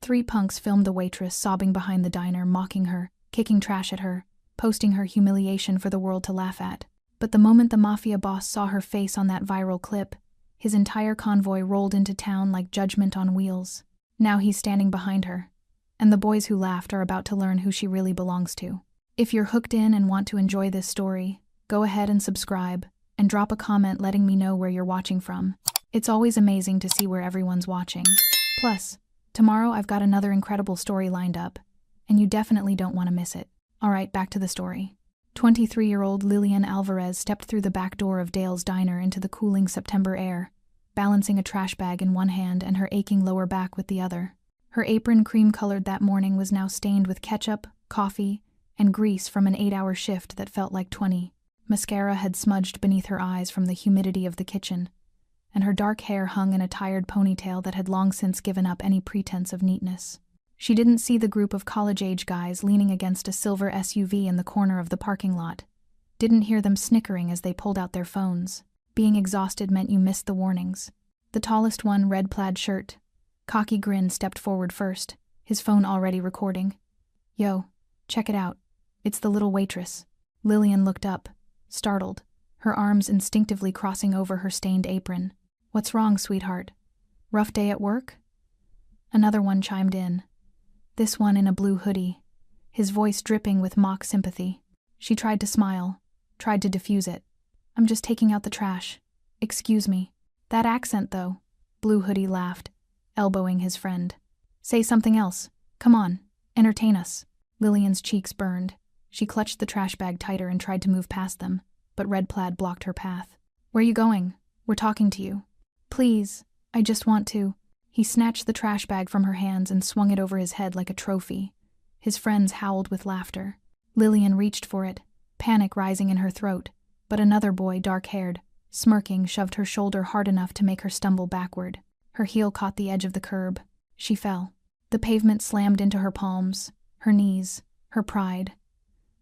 3 punks filmed the waitress sobbing behind the diner, mocking her, kicking trash at her, posting her humiliation for the world to laugh at. But the moment the Mafia boss saw her face on that viral clip, his entire convoy rolled into town like Judgment on wheels. Now he's standing behind her, and the boys who laughed are about to learn who she really belongs to. If you're hooked in and want to enjoy this story, go ahead and subscribe, and drop a comment letting me know where you're watching from. It's always amazing to see where everyone's watching. Plus, tomorrow I've got another incredible story lined up, and you definitely don't want to miss it. Alright, back to the story. 23-year-old Lillian Alvarez stepped through the back door of Dale's diner into the cooling September air, balancing a trash bag in one hand and her aching lower back with the other. Her apron, cream-colored that morning, was now stained with ketchup, coffee, and grease from an 8-hour shift that felt like 20. Mascara had smudged beneath her eyes from the humidity of the kitchen, and her dark hair hung in a tired ponytail that had long since given up any pretense of neatness. She didn't see the group of college-age guys leaning against a silver SUV in the corner of the parking lot, didn't hear them snickering as they pulled out their phones. Being exhausted meant you missed the warnings. The tallest one, red plaid shirt, cocky grin, stepped forward first, his phone already recording. "Yo, check it out. It's the little waitress." Lillian looked up, startled, her arms instinctively crossing over her stained apron. "What's wrong, sweetheart? Rough day at work?" Another one chimed in, this one in a blue hoodie, his voice dripping with mock sympathy. She tried to smile, tried to diffuse it. "I'm just taking out the trash. Excuse me." "That accent, though," Blue Hoodie laughed, elbowing his friend. "Say something else. Come on, entertain us." Lillian's cheeks burned. She clutched the trash bag tighter and tried to move past them, but Red Plaid blocked her path. "Where you going? We're talking to you." "Please, I just want to." He snatched the trash bag from her hands and swung it over his head like a trophy. His friends howled with laughter. Lillian reached for it, panic rising in her throat, but another boy, dark-haired, smirking, shoved her shoulder hard enough to make her stumble backward. Her heel caught the edge of the curb. She fell. The pavement slammed into her palms, her knees, her pride.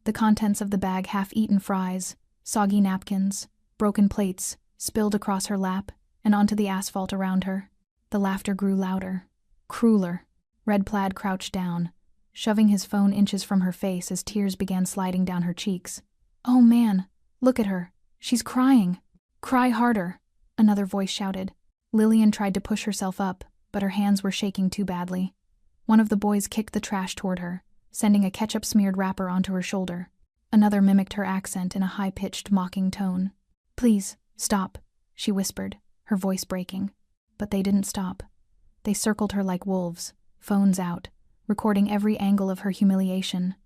The contents of the bag, half-eaten fries, soggy napkins, broken plates, spilled across her lap and onto the asphalt around her. The laughter grew louder, crueler. Red Plaid crouched down, shoving his phone inches from her face as tears began sliding down her cheeks. "Oh man, look at her. She's crying." "Cry harder," another voice shouted. Lillian tried to push herself up, but her hands were shaking too badly. One of the boys kicked the trash toward her, sending a ketchup-smeared wrapper onto her shoulder. Another mimicked her accent in a high-pitched, mocking tone. "Please, stop," she whispered, her voice breaking. But they didn't stop. They circled her like wolves, phones out, recording every angle of her humiliation.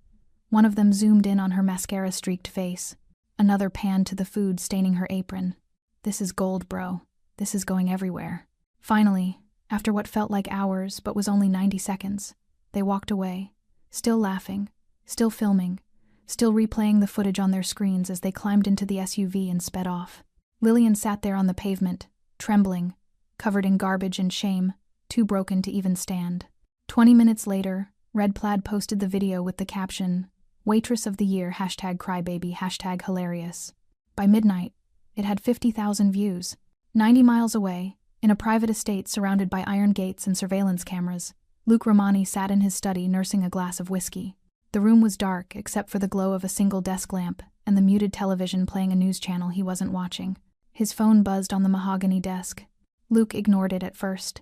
One of them zoomed in on her mascara-streaked face. Another panned to the food staining her apron. "This is gold, bro. This is going everywhere." Finally, after what felt like hours but was only 90 seconds, they walked away, still laughing, still filming, still replaying the footage on their screens as they climbed into the SUV and sped off. Lillian sat there on the pavement, trembling, covered in garbage and shame, too broken to even stand. 20 minutes later, Red Plaid posted the video with the caption, "Waitress of the Year, #crybaby, #hilarious." By midnight, it had 50,000 views. 90 miles away, in a private estate surrounded by iron gates and surveillance cameras, Luke Romani sat in his study nursing a glass of whiskey. The room was dark except for the glow of a single desk lamp and the muted television playing a news channel he wasn't watching. His phone buzzed on the mahogany desk. Luke ignored it at first.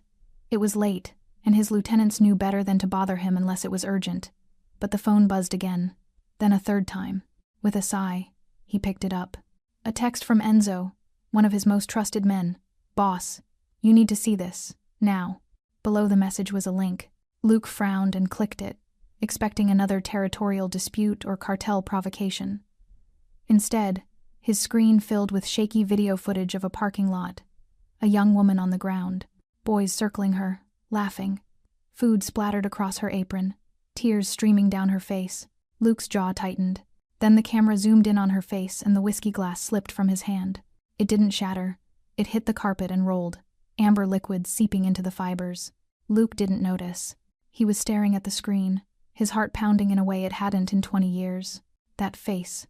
It was late, and his lieutenants knew better than to bother him unless it was urgent. But the phone buzzed again, then a third time. With a sigh, he picked it up. A text from Enzo, one of his most trusted men. "Boss, you need to see this, now." Below the message was a link. Luke frowned and clicked it, expecting another territorial dispute or cartel provocation. Instead, his screen filled with shaky video footage of a parking lot. A young woman on the ground, boys circling her, laughing. Food splattered across her apron, tears streaming down her face. Luke's jaw tightened. Then the camera zoomed in on her face and the whiskey glass slipped from his hand. It didn't shatter. It hit the carpet and rolled, amber liquid seeping into the fibers. Luke didn't notice. He was staring at the screen, his heart pounding in a way it hadn't in 20 years. That face.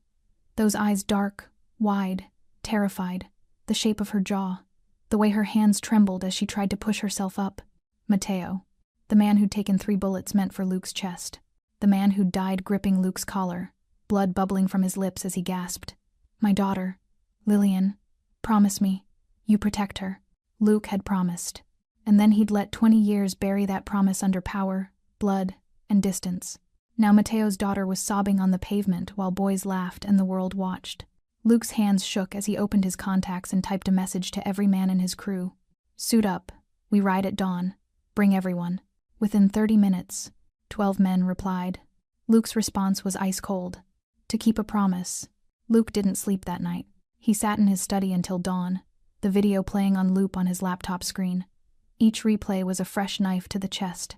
Those eyes dark, wide, terrified. The shape of her jaw. The way her hands trembled as she tried to push herself up. Mateo. The man who'd taken 3 bullets meant for Luke's chest. The man who'd died gripping Luke's collar, blood bubbling from his lips as he gasped. "My daughter, Lillian, promise me, you protect her." Luke had promised. And then he'd let 20 years bury that promise under power, blood, and distance. Now Mateo's daughter was sobbing on the pavement while boys laughed and the world watched. Luke's hands shook as he opened his contacts and typed a message to every man in his crew. "Suit up. We ride at dawn. Bring everyone." Within 30 minutes, 12 men replied. Luke's response was ice cold. To keep a promise. Luke didn't sleep that night. He sat in his study until dawn, the video playing on loop on his laptop screen. Each replay was a fresh knife to the chest.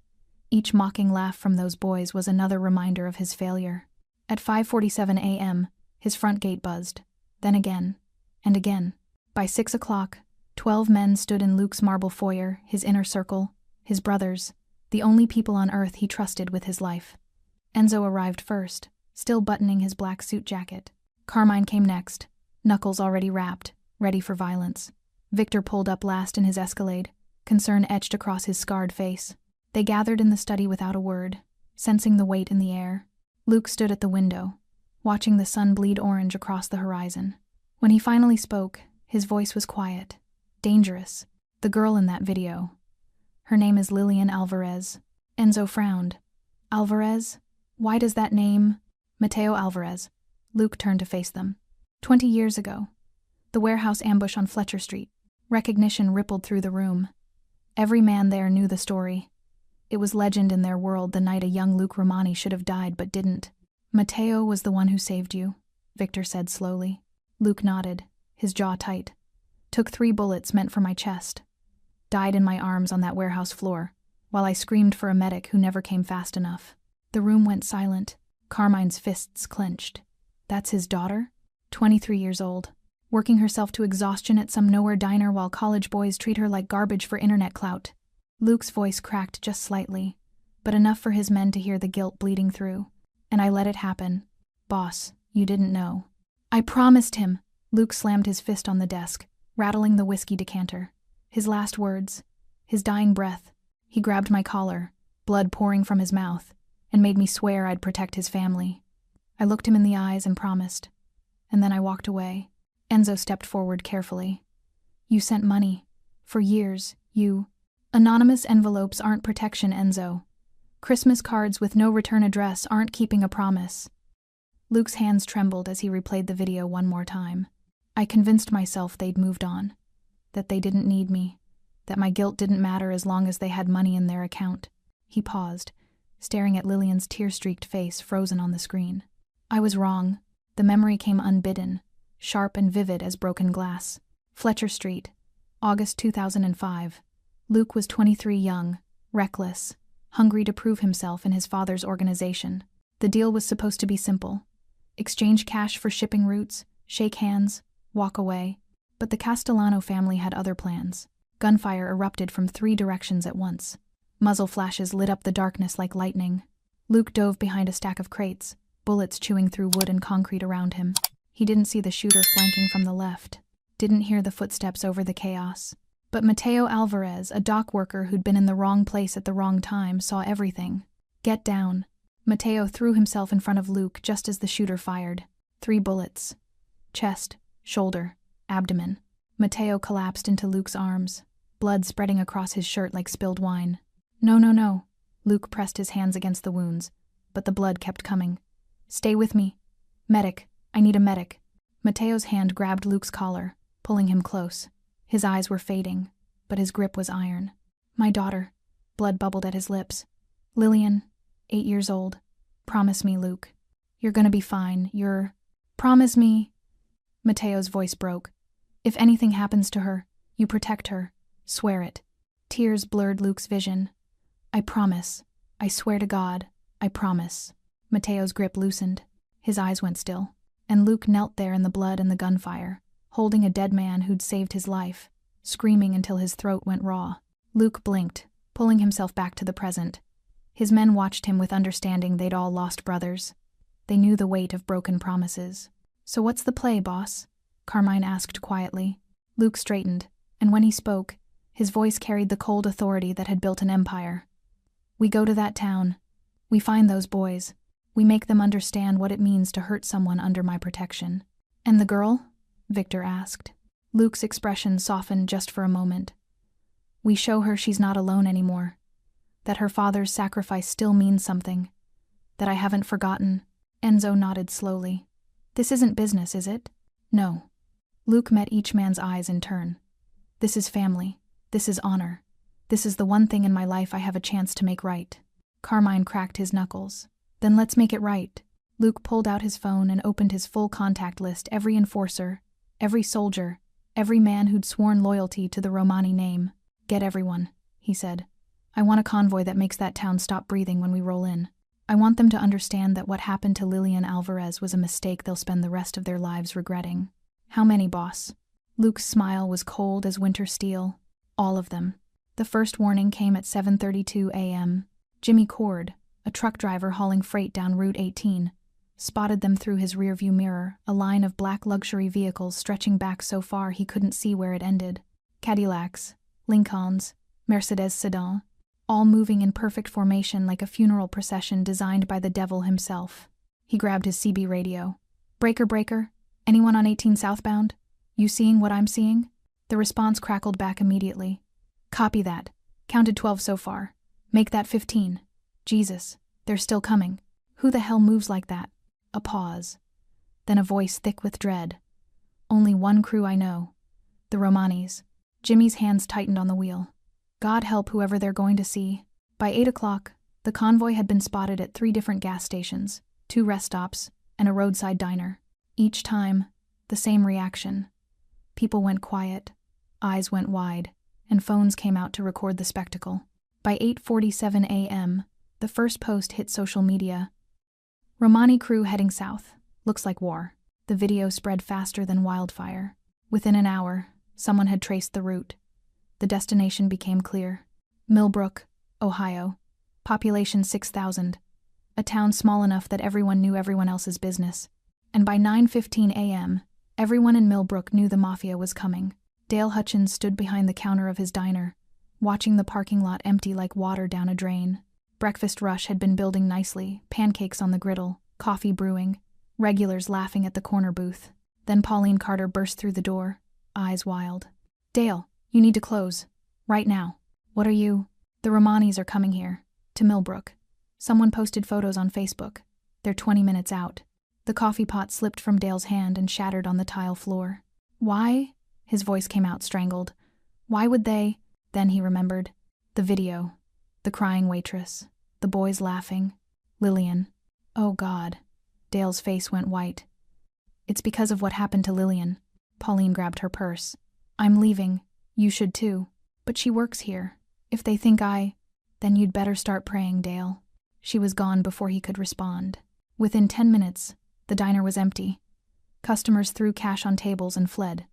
Each mocking laugh from those boys was another reminder of his failure. At 5:47 a.m., his front gate buzzed. Then again, and again. By 6 o'clock, 12 men stood in Luke's marble foyer, his inner circle, his brothers, the only people on earth he trusted with his life. Enzo arrived first, still buttoning his black suit jacket. Carmine came next, knuckles already wrapped, ready for violence. Victor pulled up last in his Escalade, concern etched across his scarred face. They gathered in the study without a word, sensing the weight in the air. Luke stood at the window, watching the sun bleed orange across the horizon. When he finally spoke, his voice was quiet, dangerous. "The girl in that video. Her name is Lillian Alvarez." Enzo frowned. "Alvarez? Why does that name—" "Mateo Alvarez." Luke turned to face them. 20 years ago. The warehouse ambush on Fletcher Street. Recognition rippled through the room. Every man there knew the story. It was legend in their world the night a young Luke Romani should have died but didn't. "Mateo was the one who saved you," Victor said slowly. Luke nodded, his jaw tight. "Took 3 bullets meant for my chest. Died in my arms on that warehouse floor, while I screamed for a medic who never came fast enough." The room went silent. Carmine's fists clenched. That's his daughter? 23 years old. Working herself to exhaustion at some nowhere diner while college boys treat her like garbage for internet clout. Luke's voice cracked just slightly, but enough for his men to hear the guilt bleeding through. "And I let it happen. Boss, you didn't know." "I promised him." Luke slammed his fist on the desk, rattling the whiskey decanter. His last words, his dying breath. He grabbed my collar, blood pouring from his mouth, and made me swear I'd protect his family. I looked him in the eyes and promised, and then I walked away. Enzo stepped forward carefully. "You sent money. For years, you—" "Anonymous envelopes aren't protection, Enzo. Christmas cards with no return address aren't keeping a promise." Luke's hands trembled as he replayed the video one more time. "I convinced myself they'd moved on, that they didn't need me, that my guilt didn't matter as long as they had money in their account." He paused, staring at Lillian's tear-streaked face frozen on the screen. "I was wrong." The memory came unbidden, sharp and vivid as broken glass. Fletcher Street, August 2005. Luke was 23, young, reckless, hungry to prove himself in his father's organization. The deal was supposed to be simple. Exchange cash for shipping routes, shake hands, walk away. But the Castellano family had other plans. Gunfire erupted from 3 directions at once. Muzzle flashes lit up the darkness like lightning. Luke dove behind a stack of crates, bullets chewing through wood and concrete around him. He didn't see the shooter flanking from the left, didn't hear the footsteps over the chaos. But Mateo Alvarez, a dock worker who'd been in the wrong place at the wrong time, saw everything. "Get down." Mateo threw himself in front of Luke just as the shooter fired. 3 bullets. Chest, shoulder, abdomen. Mateo collapsed into Luke's arms, blood spreading across his shirt like spilled wine. "No, no, no." Luke pressed his hands against the wounds, but the blood kept coming. "Stay with me. Medic, I need a medic." Mateo's hand grabbed Luke's collar, pulling him close. His eyes were fading, but his grip was iron. "My daughter." Blood bubbled at his lips. "Lillian, 8 years old. Promise me, Luke. You're gonna be fine. Promise me." Mateo's voice broke. "If anything happens to her, you protect her. Swear it." Tears blurred Luke's vision. "I promise. I swear to God. I promise." Mateo's grip loosened. His eyes went still, and Luke knelt there in the blood and the gunfire, holding a dead man who'd saved his life, screaming until his throat went raw. Luke blinked, pulling himself back to the present. His men watched him with understanding they'd all lost brothers. They knew the weight of broken promises. "So what's the play, boss?" Carmine asked quietly. Luke straightened, and when he spoke, his voice carried the cold authority that had built an empire. We go to that town. We find those boys. We make them understand what it means to hurt someone under my protection." "And the girl?" Victor asked. Luke's expression softened just for a moment. "We show her she's not alone anymore. That her father's sacrifice still means something. That I haven't forgotten." Enzo nodded slowly. "This isn't business, is it?" "No." Luke met each man's eyes in turn. "This is family. This is honor. This is the one thing in my life I have a chance to make right." Carmine cracked his knuckles. "Then let's make it right." Luke pulled out his phone and opened his full contact list, every enforcer, every soldier, every man who'd sworn loyalty to the Romani name. "Get everyone," he said. "I want a convoy that makes that town stop breathing when we roll in. I want them to understand that what happened to Lillian Alvarez was a mistake they'll spend the rest of their lives regretting." "How many, boss?" Luke's smile was cold as winter steel. "All of them." The first warning came at 7:32 a.m. Jimmy Cord, a truck driver hauling freight down Route 18, spotted them through his rearview mirror, a line of black luxury vehicles stretching back so far he couldn't see where it ended. Cadillacs, Lincolns, Mercedes sedan, all moving in perfect formation like a funeral procession designed by the devil himself. He grabbed his CB radio. "Breaker, breaker, anyone on 18 southbound? You seeing what I'm seeing?" The response crackled back immediately. "Copy that. Counted 12 so far. Make that 15. Jesus, they're still coming. Who the hell moves like that?" A pause. Then a voice thick with dread. "Only one crew I know. The Romanis." Jimmy's hands tightened on the wheel. God help whoever they're going to see. By 8 o'clock, the convoy had been spotted at 3 different gas stations, 2 rest stops, and a roadside diner. Each time, the same reaction. People went quiet, eyes went wide, and phones came out to record the spectacle. By 8:47 a.m., the first post hit social media. "Romani crew heading south. Looks like war." The video spread faster than wildfire. Within an hour, someone had traced the route. The destination became clear. Millbrook, Ohio. Population 6,000. A town small enough that everyone knew everyone else's business. And by 9:15 a.m., everyone in Millbrook knew the Mafia was coming. Dale Hutchins stood behind the counter of his diner, watching the parking lot empty like water down a drain. Breakfast rush had been building nicely, pancakes on the griddle, coffee brewing, regulars laughing at the corner booth. Then Pauline Carter burst through the door, eyes wild. "Dale, you need to close. Right now." "What are you?" "The Romanis are coming here. To Millbrook. Someone posted photos on Facebook. They're 20 minutes out." The coffee pot slipped from Dale's hand and shattered on the tile floor. "Why?" His voice came out strangled. "Why would they?" Then he remembered. The video. The crying waitress. The boys laughing. Lillian. Oh God. Dale's face went white. "It's because of what happened to Lillian." Pauline grabbed her purse. "I'm leaving. You should too. But she works here. If they think Then you'd better start praying, Dale." She was gone before he could respond. Within 10 minutes, the diner was empty. Customers threw cash on tables and fled.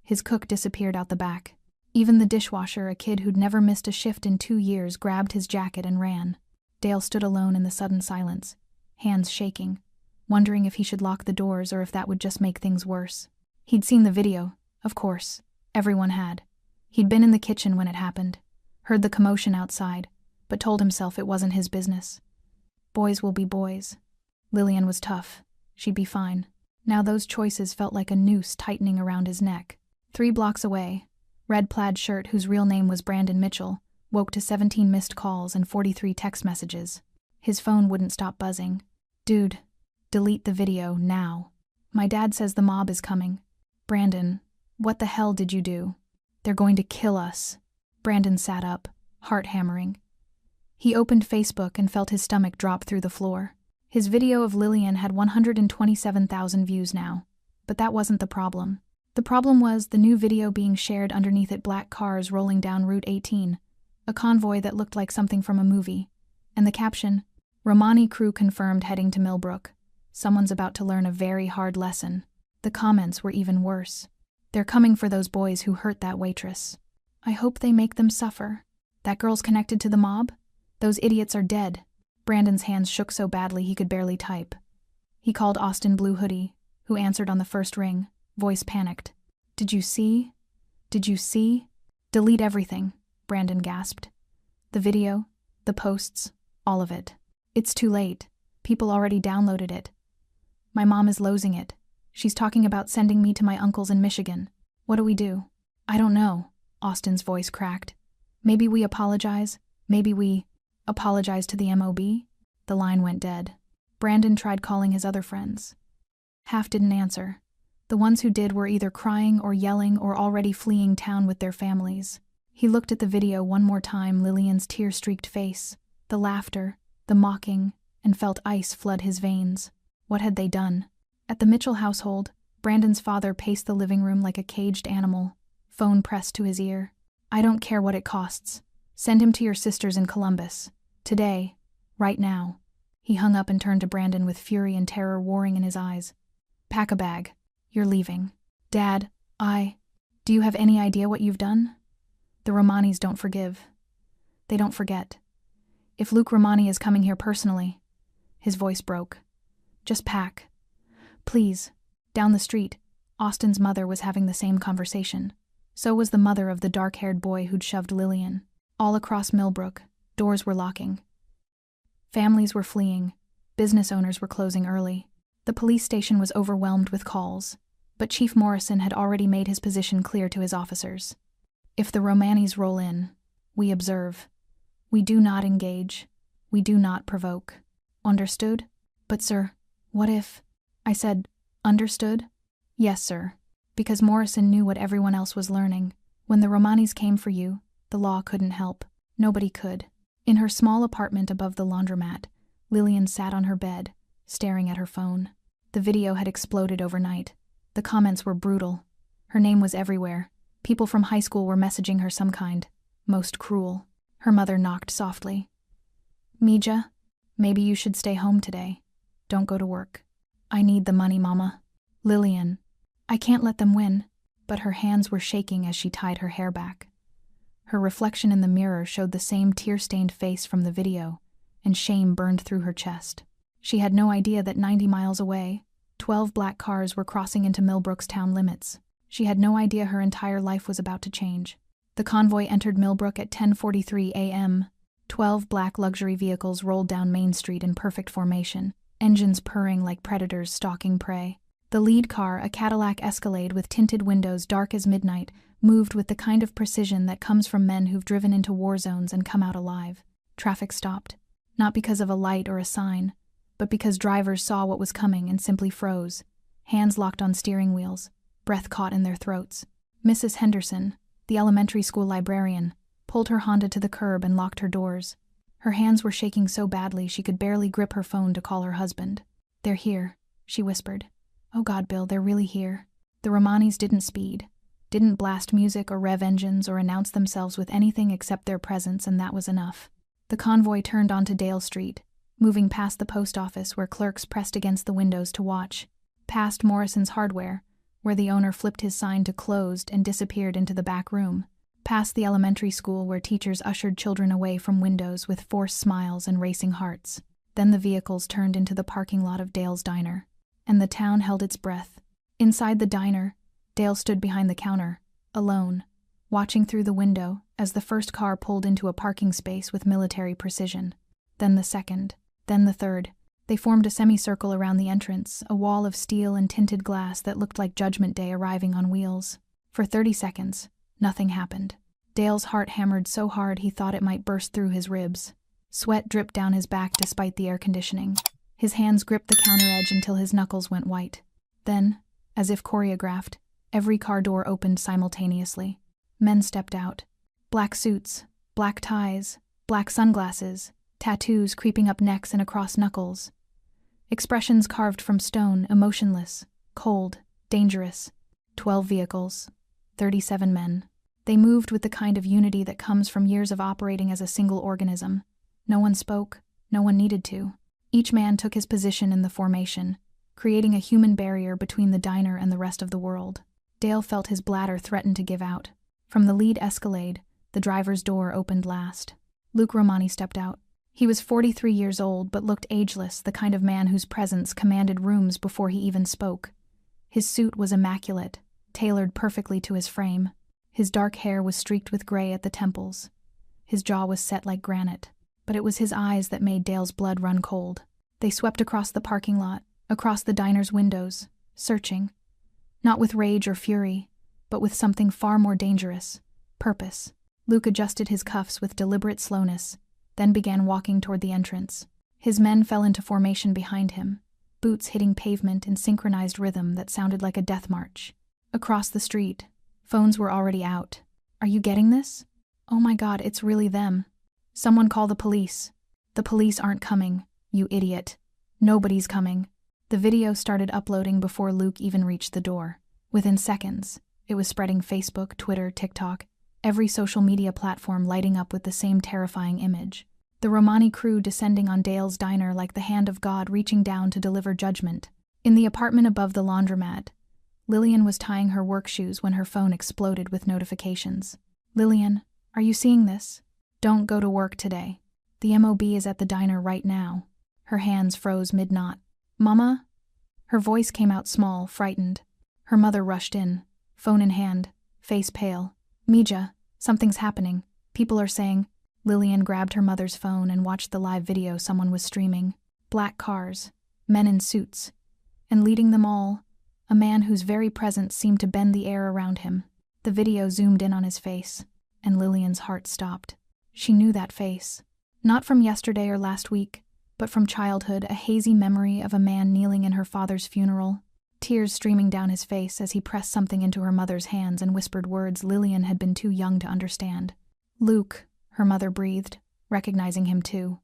His cook disappeared out the back. Even the dishwasher, a kid who'd never missed a shift in 2 years, grabbed his jacket and ran. Dale stood alone in the sudden silence, hands shaking, wondering if he should lock the doors or if that would just make things worse. He'd seen the video, of course. Everyone had. He'd been in the kitchen when it happened, heard the commotion outside, but told himself it wasn't his business. Boys will be boys. Lillian was tough. She'd be fine. Now those choices felt like a noose tightening around his neck. 3 blocks away, red plaid shirt whose real name was Brandon Mitchell, woke to 17 missed calls and 43 text messages. His phone wouldn't stop buzzing. "Dude, delete the video, now. My dad says the mob is coming." "Brandon, what the hell did you do?" "They're going to kill us." Brandon sat up, heart hammering. He opened Facebook and felt his stomach drop through the floor. His video of Lillian had 127,000 views now, but that wasn't the problem. The problem was the new video being shared underneath it, black cars rolling down Route 18, a convoy that looked like something from a movie. And the caption, "Romani crew confirmed heading to Millbrook. Someone's about to learn a very hard lesson." The comments were even worse. "They're coming for those boys who hurt that waitress. I hope they make them suffer. That girl's connected to the mob? Those idiots are dead." Brandon's hands shook so badly he could barely type. He called Austin Blue Hoodie, who answered on the first ring, voice panicked. "Did you see? Did you see?" "Delete everything," Brandon gasped. "The video, The posts, all of it. It's too late. People already downloaded it. My mom is losing it. She's talking about sending me to my uncle's in Michigan. What do we do? I don't know. Austin's voice cracked. Maybe we apologize. Maybe we apologize to the MOB? The line went dead. Brandon tried calling his other friends. Half didn't answer. The ones who did were either crying or yelling or already fleeing town with their families. He looked at the video one more time, Lillian's tear-streaked face, the laughter, the mocking, and felt ice flood his veins. What had they done? At the Mitchell household, Brandon's father paced the living room like a caged animal, phone pressed to his ear. I don't care what it costs. Send him to your sisters in Columbus. Today. Right now. He hung up and turned to Brandon with fury and terror warring in his eyes. Pack a bag. You're leaving. Dad, do you have any idea what you've done? The Romanis don't forgive. They don't forget. If Luke Romani is coming here personally, his voice broke. Just pack. Please. Down the street, Austin's mother was having the same conversation. So was the mother of the dark-haired boy who'd shoved Lillian. All across Millbrook, doors were locking. Families were fleeing. Business owners were closing early. The police station was overwhelmed with calls, but Chief Morrison had already made his position clear to his officers. If the Romanis roll in, we observe. We do not engage. We do not provoke. Understood? But sir, what if? I said, understood? Yes, sir. Because Morrison knew what everyone else was learning. When the Romanis came for you, the law couldn't help. Nobody could. In her small apartment above the laundromat, Lillian sat on her bed, staring at her phone. The video had exploded overnight. The comments were brutal. Her name was everywhere. People from high school were messaging her some kind, most cruel. Her mother knocked softly. Mija, maybe you should stay home today. Don't go to work. I need the money, Mama. Lillian. I can't let them win. But her hands were shaking as she tied her hair back. Her reflection in the mirror showed the same tear-stained face from the video, and shame burned through her chest. She had no idea that 90 miles away, 12 black cars were crossing into Millbrook's town limits. She had no idea her entire life was about to change. The convoy entered Millbrook at 10:43 a.m. 12 black luxury vehicles rolled down Main Street in perfect formation, engines purring like predators stalking prey. The lead car, a Cadillac Escalade with tinted windows dark as midnight, moved with the kind of precision that comes from men who've driven into war zones and come out alive. Traffic stopped, not because of a light or a sign, but because drivers saw what was coming and simply froze, hands locked on steering wheels, breath caught in their throats. Mrs. Henderson, the elementary school librarian, pulled her Honda to the curb and locked her doors. Her hands were shaking so badly she could barely grip her phone to call her husband. They're here, she whispered. Oh God, Bill, they're really here. The Romanis didn't speed, didn't blast music or rev engines or announce themselves with anything except their presence, and that was enough. The convoy turned onto Dale Street, moving past the post office where clerks pressed against the windows to watch, past Morrison's Hardware, where the owner flipped his sign to closed and disappeared into the back room, past the elementary school where teachers ushered children away from windows with forced smiles and racing hearts. Then the vehicles turned into the parking lot of Dale's diner, and the town held its breath. Inside the diner, Dale stood behind the counter, alone, watching through the window as the first car pulled into a parking space with military precision. Then the second, then the third. They formed a semicircle around the entrance, a wall of steel and tinted glass that looked like Judgment Day arriving on wheels. For 30 seconds, nothing happened. Dale's heart hammered so hard he thought it might burst through his ribs. Sweat dripped down his back despite the air conditioning. His hands gripped the counter edge until his knuckles went white. Then, as if choreographed, every car door opened simultaneously. Men stepped out. Black suits, black ties, black sunglasses, tattoos creeping up necks and across knuckles. Expressions carved from stone, emotionless, cold, dangerous. 12 vehicles, 37 men. They moved with the kind of unity that comes from years of operating as a single organism. No one spoke, no one needed to. Each man took his position in the formation, creating a human barrier between the diner and the rest of the world. Dale felt his bladder threaten to give out. From the lead Escalade, the driver's door opened last. Luke Romani stepped out. He was 43 years old but looked ageless, the kind of man whose presence commanded rooms before he even spoke. His suit was immaculate, tailored perfectly to his frame. His dark hair was streaked with gray at the temples. His jaw was set like granite. but it was his eyes that made Dale's blood run cold. They swept across the parking lot, across the diner's windows, searching. Not with rage or fury, but with something far more dangerous: purpose. Luke adjusted his cuffs with deliberate slowness, then began walking toward the entrance. His men fell into formation behind him, boots hitting pavement in synchronized rhythm that sounded like a death march. Across the street, phones were already out. "Are you getting this? Oh my God, it's really them. Someone call the police." "The police aren't coming, you idiot. Nobody's coming." The video started uploading before Luke even reached the door. Within seconds, it was spreading: Facebook, Twitter, TikTok, every social media platform lighting up with the same terrifying image. The Romani crew descending on Dale's diner like the hand of God reaching down to deliver judgment. In the apartment above the laundromat, Lillian was tying her work shoes when her phone exploded with notifications. "Lillian, are you seeing this? Don't go to work today. The MOB is at the diner right now." Her hands froze mid-knot. "Mama?" Her voice came out small, frightened. Her mother rushed in, phone in hand, face pale. "Mija, something's happening. People are saying—" Lillian grabbed her mother's phone and watched the live video someone was streaming. Black cars, men in suits, and leading them all, a man whose very presence seemed to bend the air around him. The video zoomed in on his face, and Lillian's heart stopped. She knew that face. Not from yesterday or last week, but from childhood, a hazy memory of a man kneeling in her father's funeral, tears streaming down his face as he pressed something into her mother's hands and whispered words Lillian had been too young to understand. "Luke," her mother breathed, recognizing him too.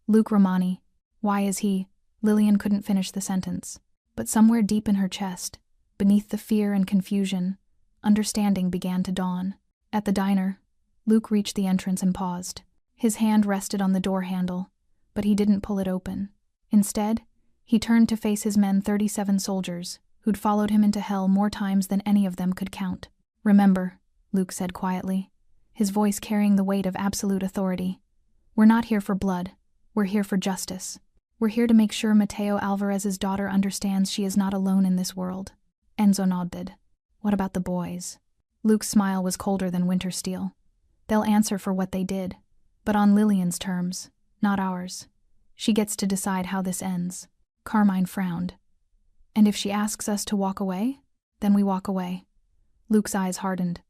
"Luke Romani. Why is he—" Lillian couldn't finish the sentence. But somewhere deep in her chest, beneath the fear and confusion, understanding began to dawn. At the diner, Luke reached the entrance and paused. His hand rested on the door handle, but he didn't pull it open. Instead, he turned to face his men, 37 soldiers, who'd followed him into hell more times than any of them could count. "Remember," Luke said quietly, his voice carrying the weight of absolute authority, "we're not here for blood. We're here for justice. We're here to make sure Mateo Alvarez's daughter understands she is not alone in this world." Enzo nodded. "What about the boys?" Luke's smile was colder than winter steel. "They'll answer for what they did, but on Lillian's terms, not ours. She gets to decide how this ends." Carmine frowned. "And if she asks us to walk away, then we walk away." Luke's eyes hardened.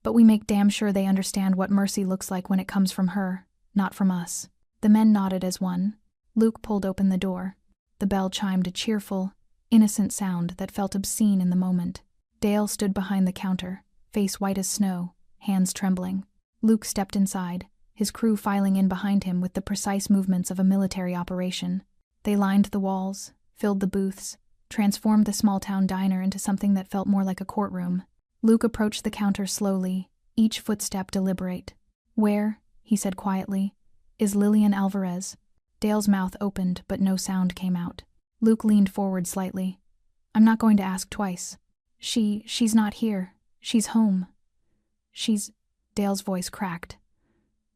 "But we make damn sure they understand what mercy looks like when it comes from her, not from us." The men nodded as one. Luke pulled open the door. The bell chimed a cheerful, innocent sound that felt obscene in the moment. Dale stood behind the counter, face white as snow, hands trembling. Luke stepped inside, his crew filing in behind him with the precise movements of a military operation. They lined the walls, filled the booths, transformed the small-town diner into something that felt more like a courtroom. Luke approached the counter slowly, each footstep deliberate. "Where," he said quietly, "is Lillian Alvarez?" Dale's mouth opened, but no sound came out. Luke leaned forward slightly. "I'm not going to ask twice. She's not here. She's home. She's—" Dale's voice cracked.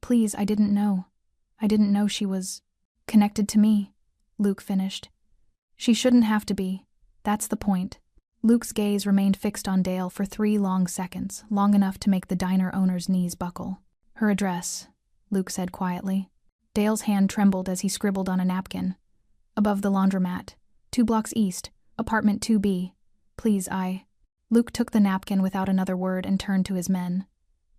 "Please, I didn't know. I didn't know she was connected to me," Luke finished. "She shouldn't have to be. That's the point." Luke's gaze remained fixed on Dale for 3 long seconds, long enough to make the diner owner's knees buckle. "Her address," Luke said quietly. Dale's hand trembled as he scribbled on a napkin. "Above the laundromat, 2 blocks east, apartment 2B. Please, I—" Luke took the napkin without another word and turned to his men.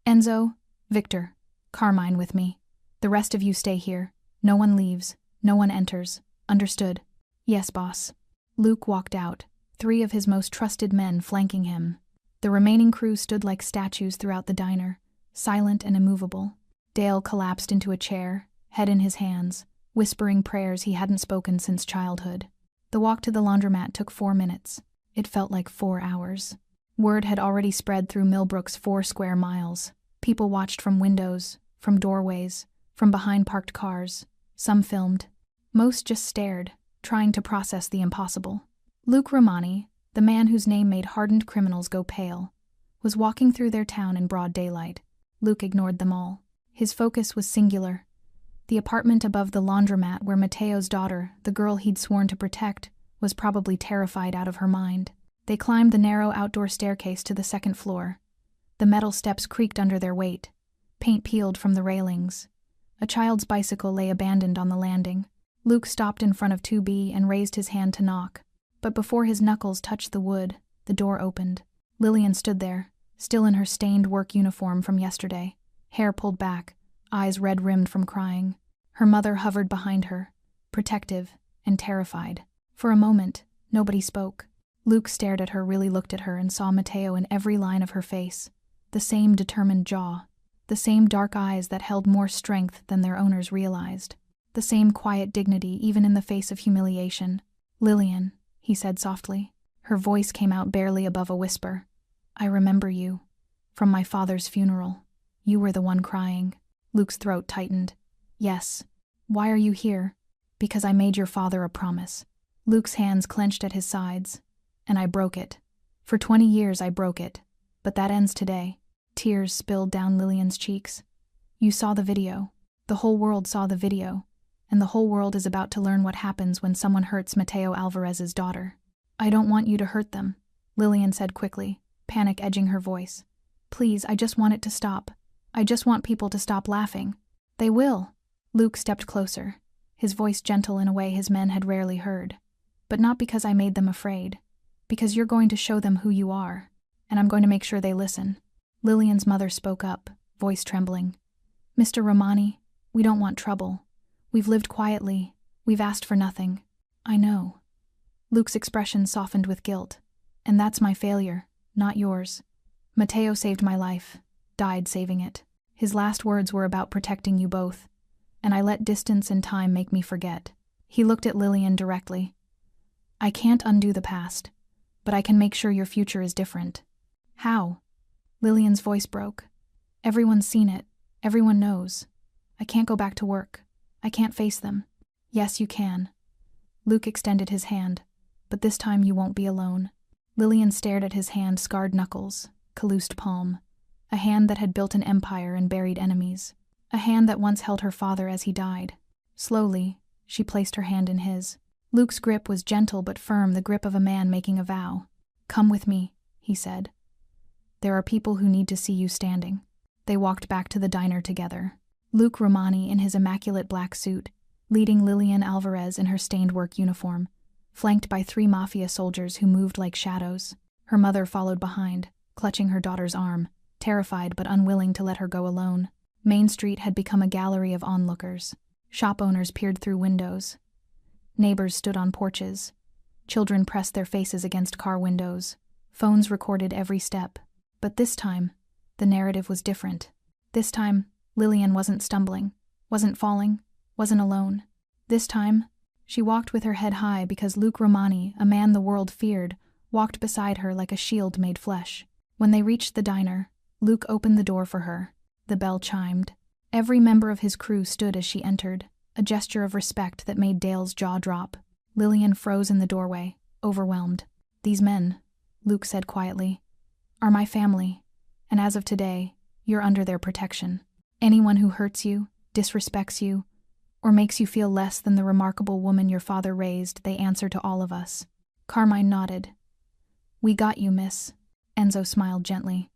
"Enzo, Victor, Carmine with me. The rest of you stay here. No one leaves, no one enters. Understood?" "Yes, boss." Luke walked out, 3 of his most trusted men flanking him. The remaining crew stood like statues throughout the diner, silent and immovable. Dale collapsed into a chair, head in his hands, whispering prayers he hadn't spoken since childhood. The walk to the laundromat took 4 minutes. It felt like 4 hours. Word had already spread through Millbrook's 4 square miles. People watched from windows, from doorways, from behind parked cars. Some filmed. Most just stared, trying to process the impossible. Luke Romani, the man whose name made hardened criminals go pale, was walking through their town in broad daylight. Luke ignored them all. His focus was singular. The apartment above the laundromat where Mateo's daughter, the girl he'd sworn to protect, was probably terrified out of her mind. They climbed the narrow outdoor staircase to the 2nd floor. The metal steps creaked under their weight. Paint peeled from the railings. A child's bicycle lay abandoned on the landing. Luke stopped in front of 2B and raised his hand to knock. But before his knuckles touched the wood, the door opened. Lillian stood there, still in her stained work uniform from yesterday, hair pulled back, eyes red-rimmed from crying. Her mother hovered behind her, protective and terrified. For a moment, nobody spoke. Luke stared at her, really looked at her, and saw Mateo in every line of her face. The same determined jaw, the same dark eyes that held more strength than their owners realized, the same quiet dignity even in the face of humiliation. "Lillian," he said softly. Her voice came out barely above a whisper. "I remember you. From my father's funeral. You were the one crying." Luke's throat tightened. "Yes. Why are you here?" "Because I made your father a promise." Luke's hands clenched at his sides. "And I broke it. For 20 years I broke it. But that ends today." Tears spilled down Lillian's cheeks. "You saw the video. The whole world saw the video. And the whole world is about to learn what happens when someone hurts Mateo Alvarez's daughter." "I don't want you to hurt them," Lillian said quickly, panic edging her voice. "Please, I just want it to stop. I just want people to stop laughing." "They will." Luke stepped closer, his voice gentle in a way his men had rarely heard. "But not because I made them afraid. Because you're going to show them who you are. And I'm going to make sure they listen." Lillian's mother spoke up, voice trembling. "Mr. Romani, we don't want trouble. We've lived quietly. We've asked for nothing." "I know." Luke's expression softened with guilt. "And that's my failure, not yours. Mateo saved my life, died saving it. His last words were about protecting you both. And I let distance and time make me forget." He looked at Lillian directly. "I can't undo the past, but I can make sure your future is different." "How?" Lillian's voice broke. "Everyone's seen it. Everyone knows. I can't go back to work. I can't face them." "Yes, you can." Luke extended his hand. "But this time you won't be alone." Lillian stared at his hand-scarred knuckles, calloused palm. A hand that had built an empire and buried enemies. A hand that once held her father as he died. Slowly, she placed her hand in his. Luke's grip was gentle but firm, the grip of a man making a vow. "Come with me," he said. "There are people who need to see you standing." They walked back to the diner together. Luke Romani in his immaculate black suit, leading Lillian Alvarez in her stained work uniform, flanked by 3 Mafia soldiers who moved like shadows. Her mother followed behind, clutching her daughter's arm, terrified but unwilling to let her go alone. Main Street had become a gallery of onlookers. Shop owners peered through windows. Neighbors stood on porches. Children pressed their faces against car windows. Phones recorded every step. But this time, the narrative was different. This time, Lillian wasn't stumbling, wasn't falling, wasn't alone. This time, she walked with her head high because Luke Romani, a man the world feared, walked beside her like a shield made flesh. When they reached the diner, Luke opened the door for her. The bell chimed. Every member of his crew stood as she entered, a gesture of respect that made Dale's jaw drop. Lillian froze in the doorway, overwhelmed. "These men," Luke said quietly, "are my family, and as of today, you're under their protection. Anyone who hurts you, disrespects you, or makes you feel less than the remarkable woman your father raised, they answer to all of us." Carmine nodded. "We got you, miss." Enzo smiled gently.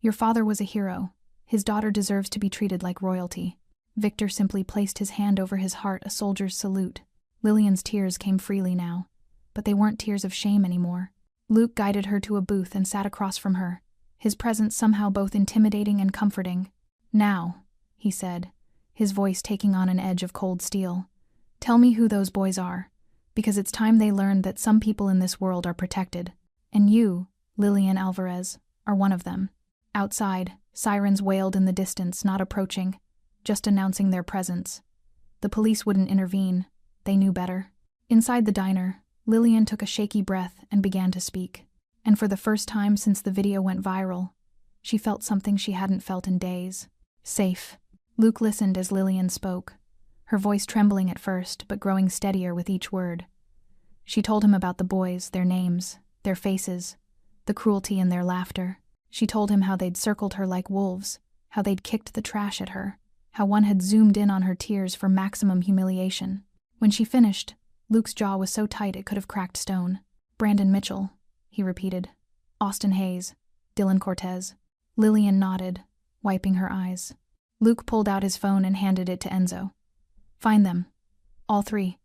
"Your father was a hero. His daughter deserves to be treated like royalty." Victor simply placed his hand over his heart, a soldier's salute. Lillian's tears came freely now, but they weren't tears of shame anymore. Luke guided her to a booth and sat across from her, his presence somehow both intimidating and comforting. "Now," he said, his voice taking on an edge of cold steel, "tell me who those boys are, because it's time they learned that some people in this world are protected. And you, Lillian Alvarez, are one of them." Outside, sirens wailed in the distance, not approaching, just announcing their presence. The police wouldn't intervene. They knew better. Inside the diner, Lillian took a shaky breath and began to speak. And for the first time since the video went viral, she felt something she hadn't felt in days. Safe. Luke listened as Lillian spoke, her voice trembling at first but growing steadier with each word. She told him about the boys, their names, their faces, the cruelty in their laughter. She told him how they'd circled her like wolves, how they'd kicked the trash at her, how one had zoomed in on her tears for maximum humiliation. When she finished, Luke's jaw was so tight it could have cracked stone. "Brandon Mitchell," he repeated. "Austin Hayes, Dylan Cortez." Lillian nodded, wiping her eyes. Luke pulled out his phone and handed it to Enzo. Find them. All three.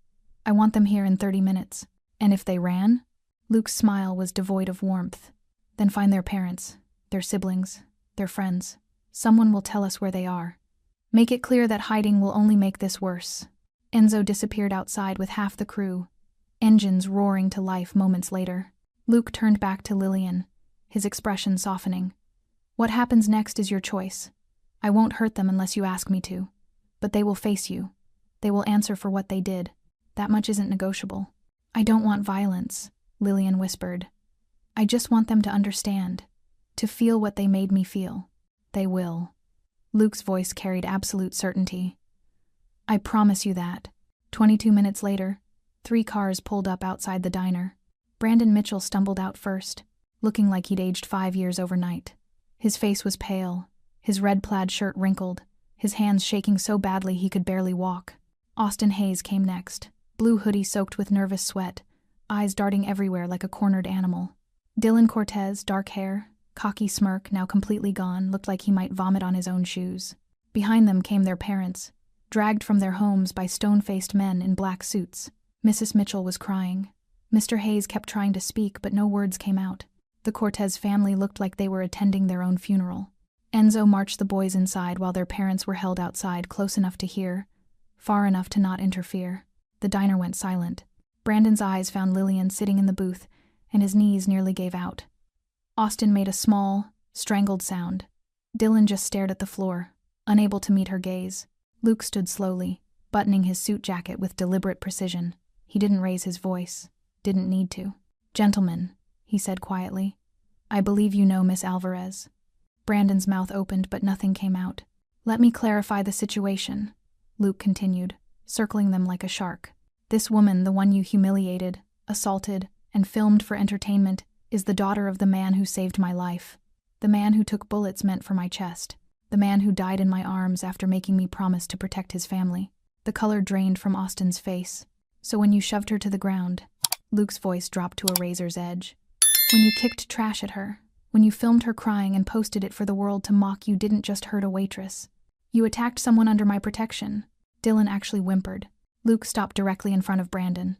I want them here in 30 minutes. And if they ran? Luke's smile was devoid of warmth. Then find their parents, their siblings, their friends. Someone will tell us where they are. Make it clear that hiding will only make this worse. Enzo disappeared outside with half the crew, engines roaring to life moments later. Luke turned back to Lillian, his expression softening. What happens next is your choice. I won't hurt them unless you ask me to. But they will face you. They will answer for what they did. That much isn't negotiable. I don't want violence, Lillian whispered. I just want them to understand, to feel what they made me feel. They will. Luke's voice carried absolute certainty. I promise you that. 22 minutes later, 3 cars pulled up outside the diner. Brandon Mitchell stumbled out first, looking like he'd aged 5 years overnight. His face was pale, his red plaid shirt wrinkled, his hands shaking so badly he could barely walk. Austin Hayes came next, blue hoodie soaked with nervous sweat, eyes darting everywhere like a cornered animal. Dylan Cortez, dark hair, cocky smirk now completely gone, looked like he might vomit on his own shoes. Behind them came their parents, dragged from their homes by stone-faced men in black suits. Mrs. Mitchell was crying. Mr. Hayes kept trying to speak, but no words came out. The Cortez family looked like they were attending their own funeral. Enzo marched the boys inside while their parents were held outside, close enough to hear, far enough to not interfere. The diner went silent. Brandon's eyes found Lillian sitting in the booth, and his knees nearly gave out. Austin made a small, strangled sound. Dylan just stared at the floor, unable to meet her gaze. Luke stood slowly, buttoning his suit jacket with deliberate precision. He didn't raise his voice. Didn't need to. Gentlemen, he said quietly, I believe you know Miss Alvarez. Brandon's mouth opened, but nothing came out. Let me clarify the situation, Luke continued, circling them like a shark. This woman, the one you humiliated, assaulted, and filmed for entertainment, is the daughter of the man who saved my life. The man who took bullets meant for my chest. The man who died in my arms after making me promise to protect his family. The color drained from Austin's face. So when you shoved her to the ground, Luke's voice dropped to a razor's edge. When you kicked trash at her, when you filmed her crying and posted it for the world to mock, you didn't just hurt a waitress. You attacked someone under my protection. Dylan actually whimpered. Luke stopped directly in front of Brandon.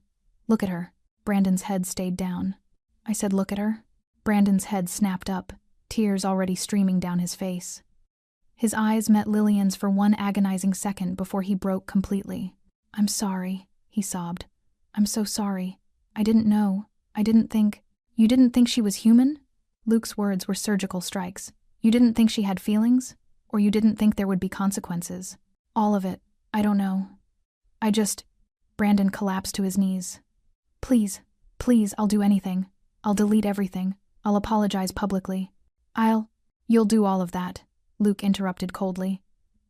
Look at her. Brandon's head stayed down. I said, look at her. Brandon's head snapped up, tears already streaming down his face. His eyes met Lillian's for one agonizing second before he broke completely. I'm sorry, he sobbed. I'm so sorry. I didn't know. I didn't think. You didn't think she was human? Luke's words were surgical strikes. You didn't think she had feelings? Or you didn't think there would be consequences? All of it. I don't know. Brandon collapsed to his knees. Please, I'll do anything. I'll delete everything. I'll apologize publicly. You'll do all of that, Luke interrupted coldly.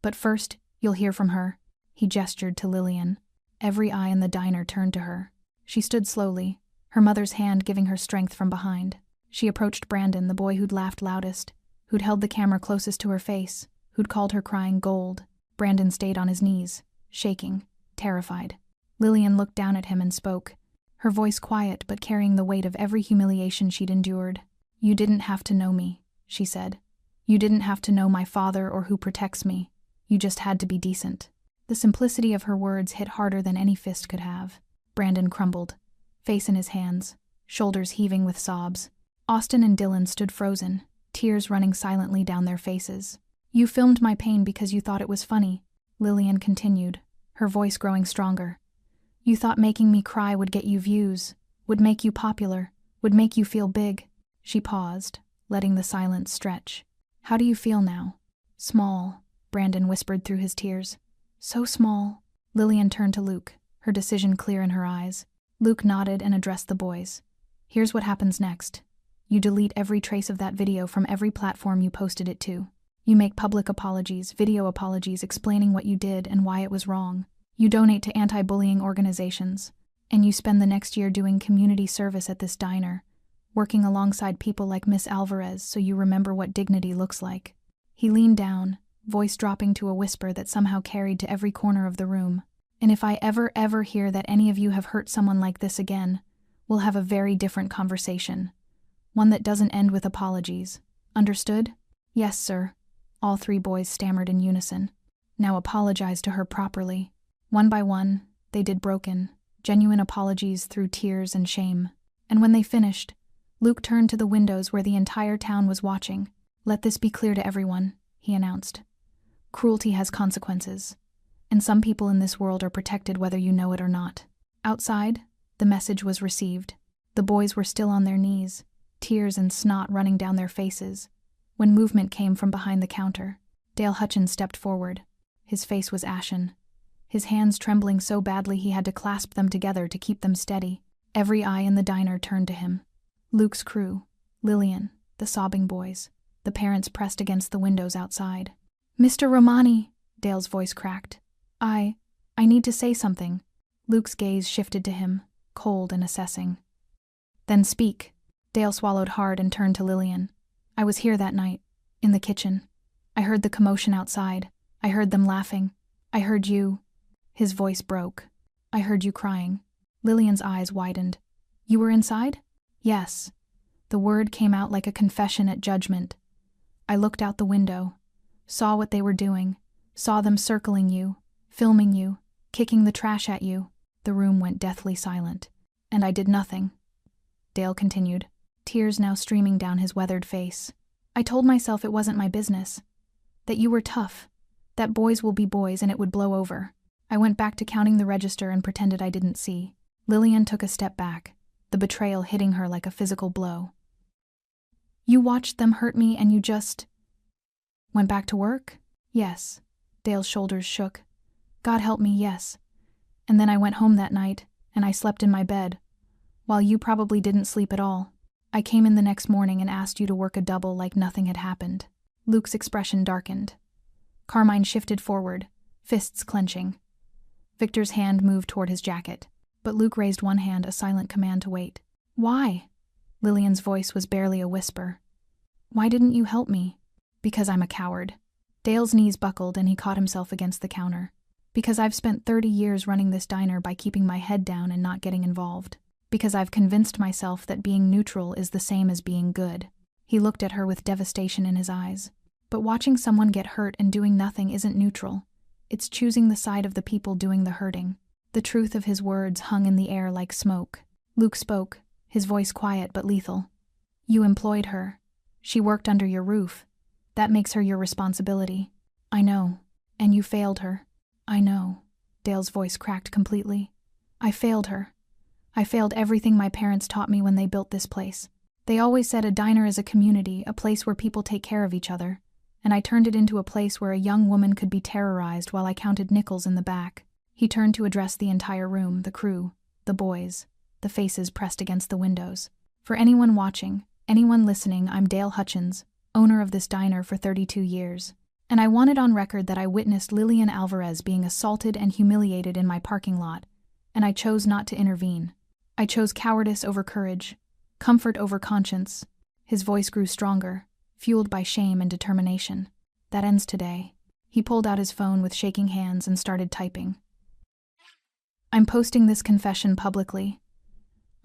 But first, you'll hear from her. He gestured to Lillian. Every eye in the diner turned to her. She stood slowly, her mother's hand giving her strength from behind. She approached Brandon, the boy who'd laughed loudest, who'd held the camera closest to her face, who'd called her crying gold. Brandon stayed on his knees, shaking, terrified. Lillian looked down at him and spoke, her voice quiet but carrying the weight of every humiliation she'd endured. You didn't have to know me, she said. You didn't have to know my father or who protects me. You just had to be decent. The simplicity of her words hit harder than any fist could have. Brandon crumbled, face in his hands, shoulders heaving with sobs. Austin and Dylan stood frozen, tears running silently down their faces. You filmed my pain because you thought it was funny, Lillian continued, her voice growing stronger. You thought making me cry would get you views, would make you popular, would make you feel big. She paused, letting the silence stretch. How do you feel now? Small, Brandon whispered through his tears. So small. Lillian turned to Luke, her decision clear in her eyes. Luke nodded and addressed the boys. Here's what happens next. You delete every trace of that video from every platform you posted it to. You make public apologies, video apologies explaining what you did and why it was wrong. You donate to anti-bullying organizations. And you spend the next year doing community service at this diner, working alongside people like Miss Alvarez so you remember what dignity looks like. He leaned down, voice dropping to a whisper that somehow carried to every corner of the room. And if I ever hear that any of you have hurt someone like this again, we'll have a very different conversation. One that doesn't end with apologies. Understood? Yes, sir. All three boys stammered in unison. Now apologize to her properly. One by one, they did broken, genuine apologies through tears and shame. And when they finished, Luke turned to the windows where the entire town was watching. "Let this be clear to everyone," he announced. "Cruelty has consequences, and some people in this world are protected whether you know it or not." Outside, the message was received. The boys were still on their knees, tears and snot running down their faces, when movement came from behind the counter. Dale Hutchins stepped forward. His face was ashen, his hands trembling so badly he had to clasp them together to keep them steady. Every eye in the diner turned to him. Luke's crew, Lillian, the sobbing boys, the parents pressed against the windows outside. "Mr. Romani," Dale's voice cracked. I need to say something." Luke's gaze shifted to him, cold and assessing. "Then speak." Dale swallowed hard and turned to Lillian. "I was here that night, in the kitchen. I heard the commotion outside. I heard them laughing. I heard you." His voice broke. "I heard you crying." Lillian's eyes widened. "You were inside?" "Yes." The word came out like a confession at judgment. "I looked out the window, saw what they were doing, saw them circling you, filming you, kicking the trash at you." The room went deathly silent. "And I did nothing," Dale continued, tears now streaming down his weathered face. "I told myself it wasn't my business, that you were tough, that boys will be boys and it would blow over. I went back to counting the register and pretended I didn't see." Lillian took a step back, the betrayal hitting her like a physical blow. "You watched them hurt me and you just went back to work?" "Yes." Dale's shoulders shook. "God help me, yes. And then I went home that night, and I slept in my bed, while you probably didn't sleep at all. I came in the next morning and asked you to work a double like nothing had happened." Luke's expression darkened. Carmine shifted forward, fists clenching. Victor's hand moved toward his jacket, but Luke raised one hand, a silent command to wait. "Why?" Lillian's voice was barely a whisper. "Why didn't you help me?" "Because I'm a coward." Dale's knees buckled and he caught himself against the counter. "Because I've spent 30 years running this diner by keeping my head down and not getting involved. Because I've convinced myself that being neutral is the same as being good." He looked at her with devastation in his eyes. "But watching someone get hurt and doing nothing isn't neutral. It's choosing the side of the people doing the hurting." The truth of his words hung in the air like smoke. Luke spoke, his voice quiet but lethal. "You employed her. She worked under your roof. That makes her your responsibility." "I know. And you failed her." "I know." Dale's voice cracked completely. "I failed her. I failed everything my parents taught me when they built this place. They always said a diner is a community, a place where people take care of each other. And I turned it into a place where a young woman could be terrorized while I counted nickels in the back." He turned to address the entire room, the crew, the boys, the faces pressed against the windows. "For anyone watching, anyone listening, I'm Dale Hutchins, owner of this diner for 32 years. And I want it on record that I witnessed Lillian Alvarez being assaulted and humiliated in my parking lot, and I chose not to intervene. I chose cowardice over courage, comfort over conscience." His voice grew stronger, fueled by shame and determination. "That ends today." He pulled out his phone with shaking hands and started typing. "I'm posting this confession publicly.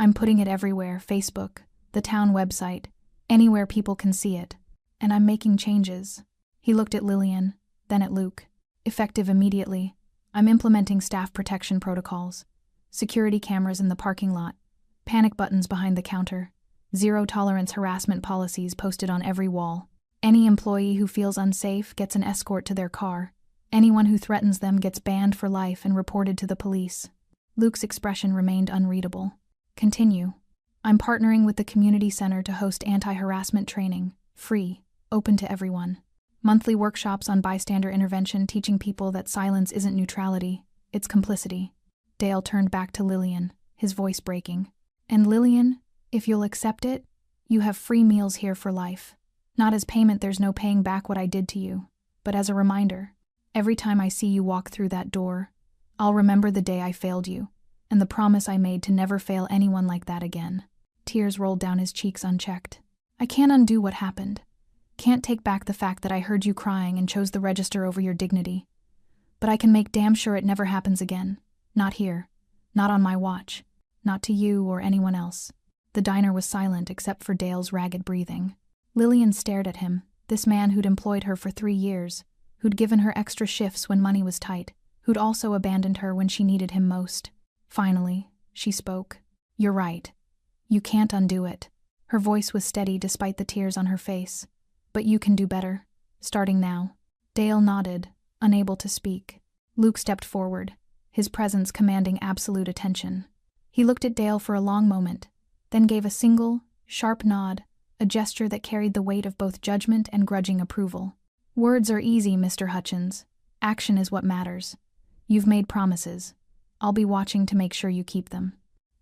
I'm putting it everywhere, Facebook, the town website, anywhere people can see it. And I'm making changes." He looked at Lillian, then at Luke. "Effective immediately. I'm implementing staff protection protocols. Security cameras in the parking lot, panic buttons behind the counter, zero-tolerance harassment policies posted on every wall. Any employee who feels unsafe gets an escort to their car. Anyone who threatens them gets banned for life and reported to the police." Luke's expression remained unreadable. "Continue. I'm partnering with the community center to host anti-harassment training, free, open to everyone. Monthly workshops on bystander intervention teaching people that silence isn't neutrality, it's complicity." Dale turned back to Lillian, his voice breaking. "And Lillian, if you'll accept it, you have free meals here for life. Not as payment, there's no paying back what I did to you, but as a reminder. Every time I see you walk through that door, I'll remember the day I failed you, and the promise I made to never fail anyone like that again." Tears rolled down his cheeks unchecked. "I can't undo what happened. Can't take back the fact that I heard you crying and chose the register over your dignity. But I can make damn sure it never happens again. Not here. Not on my watch. Not to you or anyone else." The diner was silent except for Dale's ragged breathing. Lillian stared at him, This man who'd employed her for 3 years, who'd given her extra shifts when money was tight, who'd also abandoned her when she needed him most. Finally, she spoke. "You're right. You can't undo it." Her voice was steady despite the tears on her face. "But you can do better, starting now." Dale nodded, unable to speak. Luke stepped forward, his presence commanding absolute attention. He looked at Dale for a long moment, then gave a single, sharp nod, a gesture that carried the weight of both judgment and grudging approval. "Words are easy, Mr. Hutchins. Action is what matters. You've made promises. I'll be watching to make sure you keep them."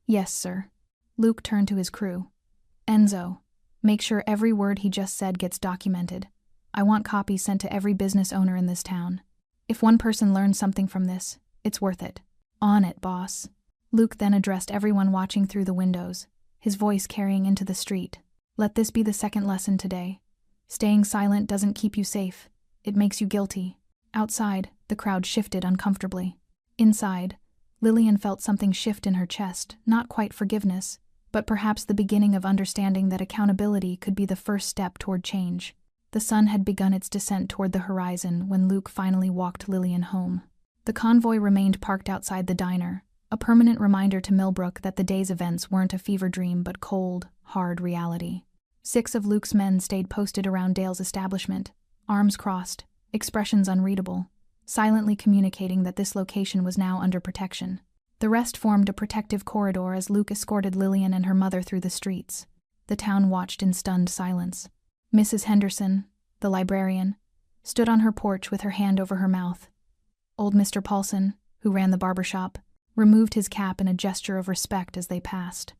"Yes, sir." Luke turned to his crew. "Enzo, make sure every word he just said gets documented. I want copies sent to every business owner in this town. If one person learns something from this, it's worth it." "On it, boss." Luke then addressed everyone watching through the windows, his voice carrying into the street. "Let this be the second lesson today. Staying silent doesn't keep you safe. It makes you guilty." Outside, the crowd shifted uncomfortably. Inside, Lillian felt something shift in her chest, not quite forgiveness, but perhaps the beginning of understanding that accountability could be the first step toward change. The sun had begun its descent toward the horizon when Luke finally walked Lillian home. The convoy remained parked outside the diner, a permanent reminder to Millbrook that the day's events weren't a fever dream but cold, hard reality. 6 of Luke's men stayed posted around Dale's establishment, arms crossed, expressions unreadable, silently communicating that this location was now under protection. The rest formed a protective corridor as Luke escorted Lillian and her mother through the streets. The town watched in stunned silence. Mrs. Henderson, the librarian, stood on her porch with her hand over her mouth. Old Mr. Paulson, who ran the barber shop, removed his cap in a gesture of respect as they passed.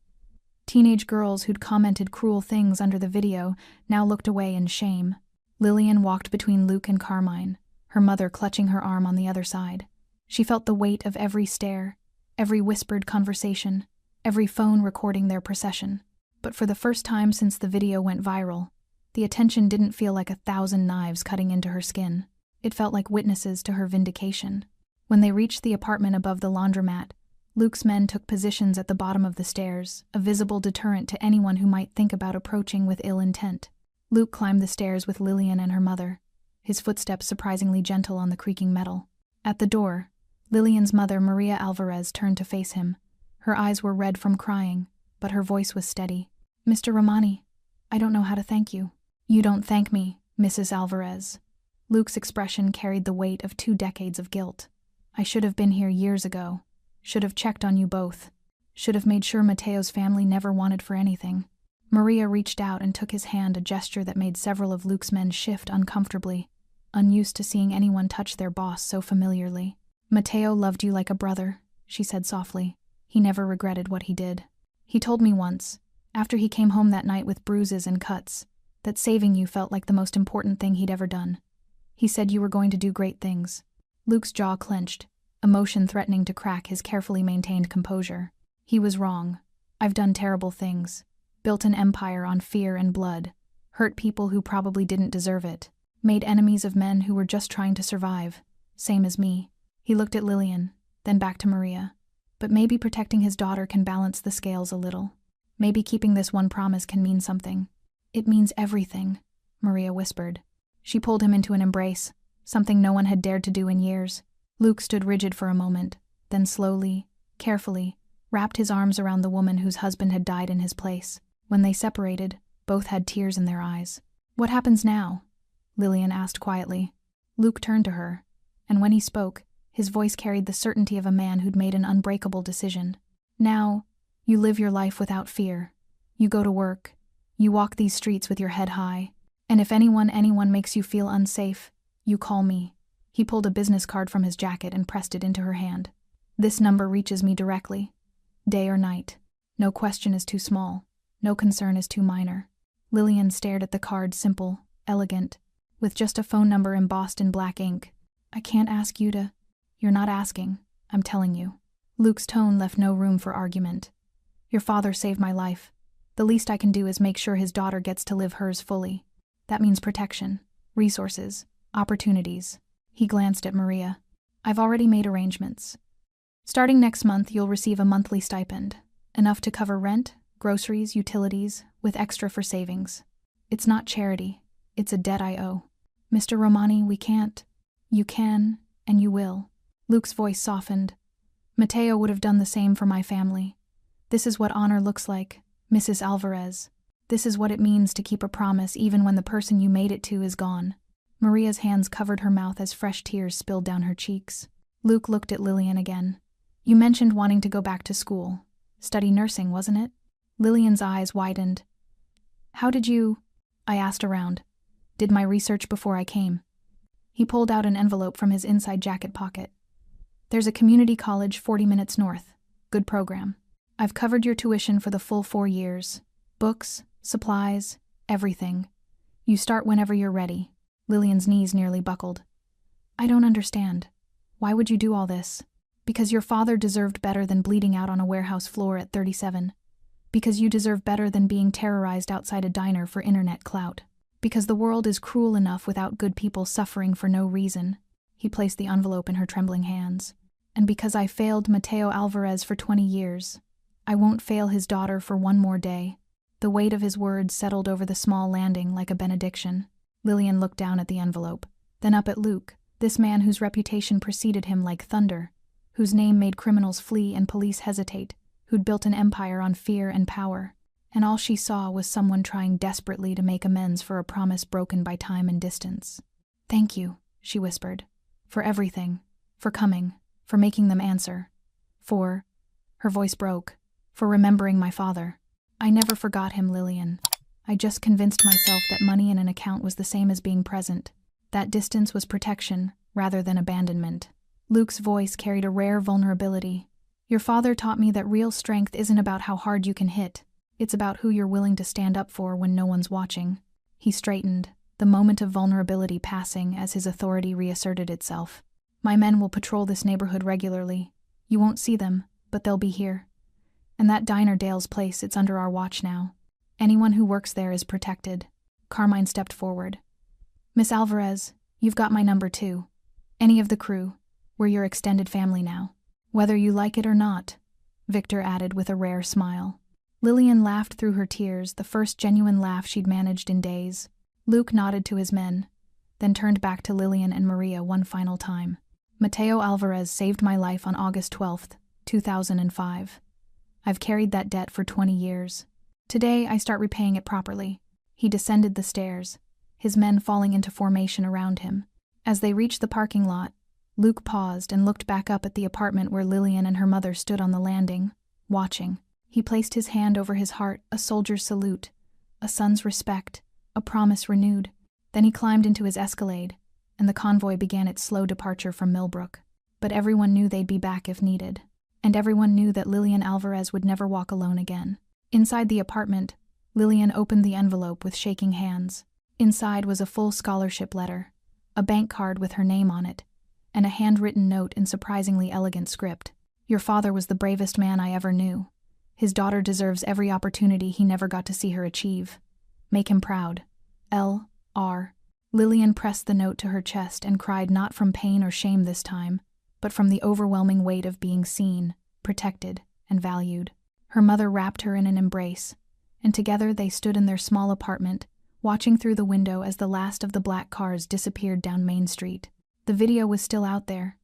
Teenage girls who'd commented cruel things under the video now looked away in shame. Lillian walked between Luke and Carmine, her mother clutching her arm on the other side. She felt the weight of every stare, every whispered conversation, every phone recording their procession. But for the first time since the video went viral, the attention didn't feel like 1,000 knives cutting into her skin. It felt like witnesses to her vindication. When they reached the apartment above the laundromat, Luke's men took positions at the bottom of the stairs, a visible deterrent to anyone who might think about approaching with ill intent. Luke climbed the stairs with Lillian and her mother, his footsteps surprisingly gentle on the creaking metal. At the door, Lillian's mother, Maria Alvarez, turned to face him. Her eyes were red from crying, but her voice was steady. "Mr. Romani, I don't know how to thank you." "You don't thank me, Mrs. Alvarez." Luke's expression carried the weight of 2 decades of guilt. "I should have been here years ago. Should have checked on you both. Should have made sure Mateo's family never wanted for anything." Maria reached out and took his hand, a gesture that made several of Luke's men shift uncomfortably, unused to seeing anyone touch their boss so familiarly. "Mateo loved you like a brother," she said softly. "He never regretted what he did. He told me once, after he came home that night with bruises and cuts, that saving you felt like the most important thing he'd ever done. He said you were going to do great things." Luke's jaw clenched, emotion threatening to crack his carefully maintained composure. "He was wrong. I've done terrible things. Built an empire on fear and blood. Hurt people who probably didn't deserve it. Made enemies of men who were just trying to survive. Same as me." He looked at Lillian, then back to Maria. "But maybe protecting his daughter can balance the scales a little. Maybe keeping this one promise can mean something." "It means everything," Maria whispered. She pulled him into an embrace, something no one had dared to do in years. Luke stood rigid for a moment, then slowly, carefully, wrapped his arms around the woman whose husband had died in his place. When they separated, both had tears in their eyes. "What happens now?" Lillian asked quietly. Luke turned to her, and when he spoke, his voice carried the certainty of a man who'd made an unbreakable decision. "Now, you live your life without fear. You go to work. You walk these streets with your head high. And if anyone makes you feel unsafe, you call me." He pulled a business card from his jacket and pressed it into her hand. "This number reaches me directly. Day or night. No question is too small. No concern is too minor." Lillian stared at the card, simple, elegant, with just a phone number embossed in black ink. "I can't ask you to—" "You're not asking. I'm telling you." Luke's tone left no room for argument. "Your father saved my life. The least I can do is make sure his daughter gets to live hers fully. That means protection, resources, opportunities." He glanced at Maria. "I've already made arrangements. Starting next month, you'll receive a monthly stipend, enough to cover rent, groceries, utilities, with extra for savings. It's not charity. It's a debt I owe. Mr. Romani, we can't. You can, and you will. Luke's voice softened. Mateo would have done the same for my family. This is what honor looks like, Mrs. Alvarez. This is what it means to keep a promise even when the person you made it to is gone. Maria's hands covered her mouth as fresh tears spilled down her cheeks. Luke looked at Lillian again. You mentioned wanting to go back to school. Study nursing, wasn't it? Lillian's eyes widened. How did you? I asked around. Did my research before I came. He pulled out an envelope from his inside jacket pocket. There's a community college 40 minutes north. Good program. I've covered your tuition for the full 4 years. Books, supplies, everything. You start whenever you're ready. Lillian's knees nearly buckled. I don't understand. Why would you do all this? Because your father deserved better than bleeding out on a warehouse floor at 37. Because you deserve better than being terrorized outside a diner for internet clout. Because the world is cruel enough without good people suffering for no reason. He placed the envelope in her trembling hands. And because I failed Mateo Alvarez for 20 years. I won't fail his daughter for one more day. The weight of his words settled over the small landing like a benediction. Lillian looked down at the envelope, then up at Luke, this man whose reputation preceded him like thunder, whose name made criminals flee and police hesitate, who'd built an empire on fear and power. And all she saw was someone trying desperately to make amends for a promise broken by time and distance. Thank you, she whispered. For everything. For coming. For making them answer. For, her voice broke, for remembering my father. I never forgot him, Lillian. I just convinced myself that money in an account was the same as being present. That distance was protection, rather than abandonment. Luke's voice carried a rare vulnerability. Your father taught me that real strength isn't about how hard you can hit. It's about who you're willing to stand up for when no one's watching. He straightened, the moment of vulnerability passing as his authority reasserted itself. My men will patrol this neighborhood regularly. You won't see them, but they'll be here. And that diner Dale's place, it's under our watch now. Anyone who works there is protected. Carmine stepped forward. Miss Alvarez, you've got my number too. Any of the crew. We're your extended family now. Whether you like it or not, Victor added with a rare smile. Lillian laughed through her tears, the first genuine laugh she'd managed in days. Luke nodded to his men, then turned back to Lillian and Maria one final time. Mateo Alvarez saved my life on August 12th, 2005. I've carried that debt for 20 years. Today, I start repaying it properly. He descended the stairs, his men falling into formation around him. As they reached the parking lot, Luke paused and looked back up at the apartment where Lillian and her mother stood on the landing, watching. He placed his hand over his heart, a soldier's salute, a son's respect, a promise renewed. Then he climbed into his Escalade, and the convoy began its slow departure from Millbrook. But everyone knew they'd be back if needed. And everyone knew that Lillian Alvarez would never walk alone again. Inside the apartment, Lillian opened the envelope with shaking hands. Inside was a full scholarship letter, a bank card with her name on it, and a handwritten note in surprisingly elegant script. Your father was the bravest man I ever knew. His daughter deserves every opportunity he never got to see her achieve. Make him proud. L.R. Lillian pressed the note to her chest and cried not from pain or shame this time, but from the overwhelming weight of being seen, protected, and valued. Her mother wrapped her in an embrace, and together they stood in their small apartment, watching through the window as the last of the black cars disappeared down Main Street. The video was still out there.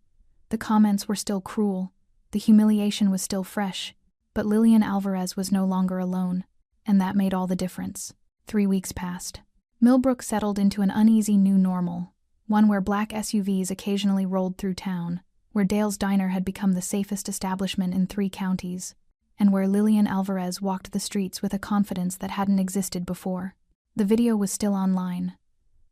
The comments were still cruel. The humiliation was still fresh. But Lillian Alvarez was no longer alone, and that made all the difference. 3 weeks passed. Millbrook settled into an uneasy new normal, one where black SUVs occasionally rolled through town, where Dale's Diner had become the safest establishment in 3 counties, and where Lillian Alvarez walked the streets with a confidence that hadn't existed before. The video was still online.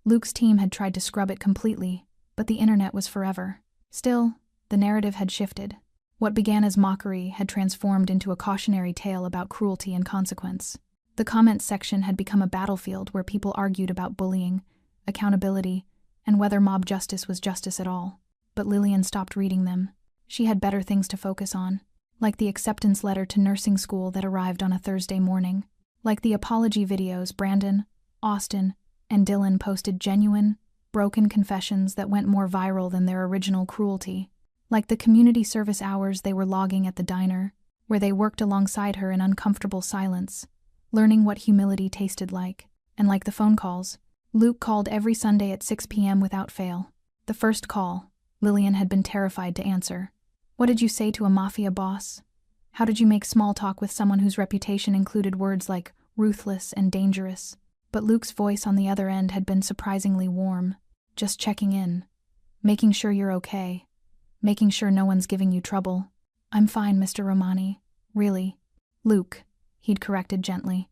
Luke's team had tried to scrub it completely, but the internet was forever. Still, the narrative had shifted. What began as mockery had transformed into a cautionary tale about cruelty and consequence. The comments section had become a battlefield where people argued about bullying, accountability, and whether mob justice was justice at all. But Lillian stopped reading them. She had better things to focus on, like the acceptance letter to nursing school that arrived on a Thursday morning. Like the apology videos Brandon, Austin, and Dylan posted genuine, broken confessions that went more viral than their original cruelty. Like the community service hours they were logging at the diner, where they worked alongside her in uncomfortable silence, learning what humility tasted like. And like the phone calls, Luke called every Sunday at 6 p.m. without fail. The first call, Lillian had been terrified to answer. What did you say to a mafia boss? How did you make small talk with someone whose reputation included words like ruthless and dangerous? But Luke's voice on the other end had been surprisingly warm. Just checking in. Making sure you're okay. Making sure no one's giving you trouble. I'm fine, Mr. Romani. Really. Luke, he'd corrected gently.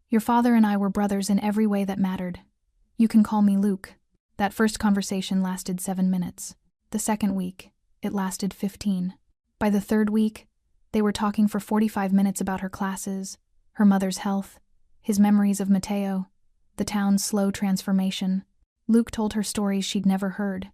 Your father and I were brothers in every way that mattered. You can call me Luke. That first conversation lasted 7 minutes. The second week, it lasted 15. By the third week, they were talking for 45 minutes about her classes, her mother's health, his memories of Matteo, the town's slow transformation. Luke told her stories she'd never heard.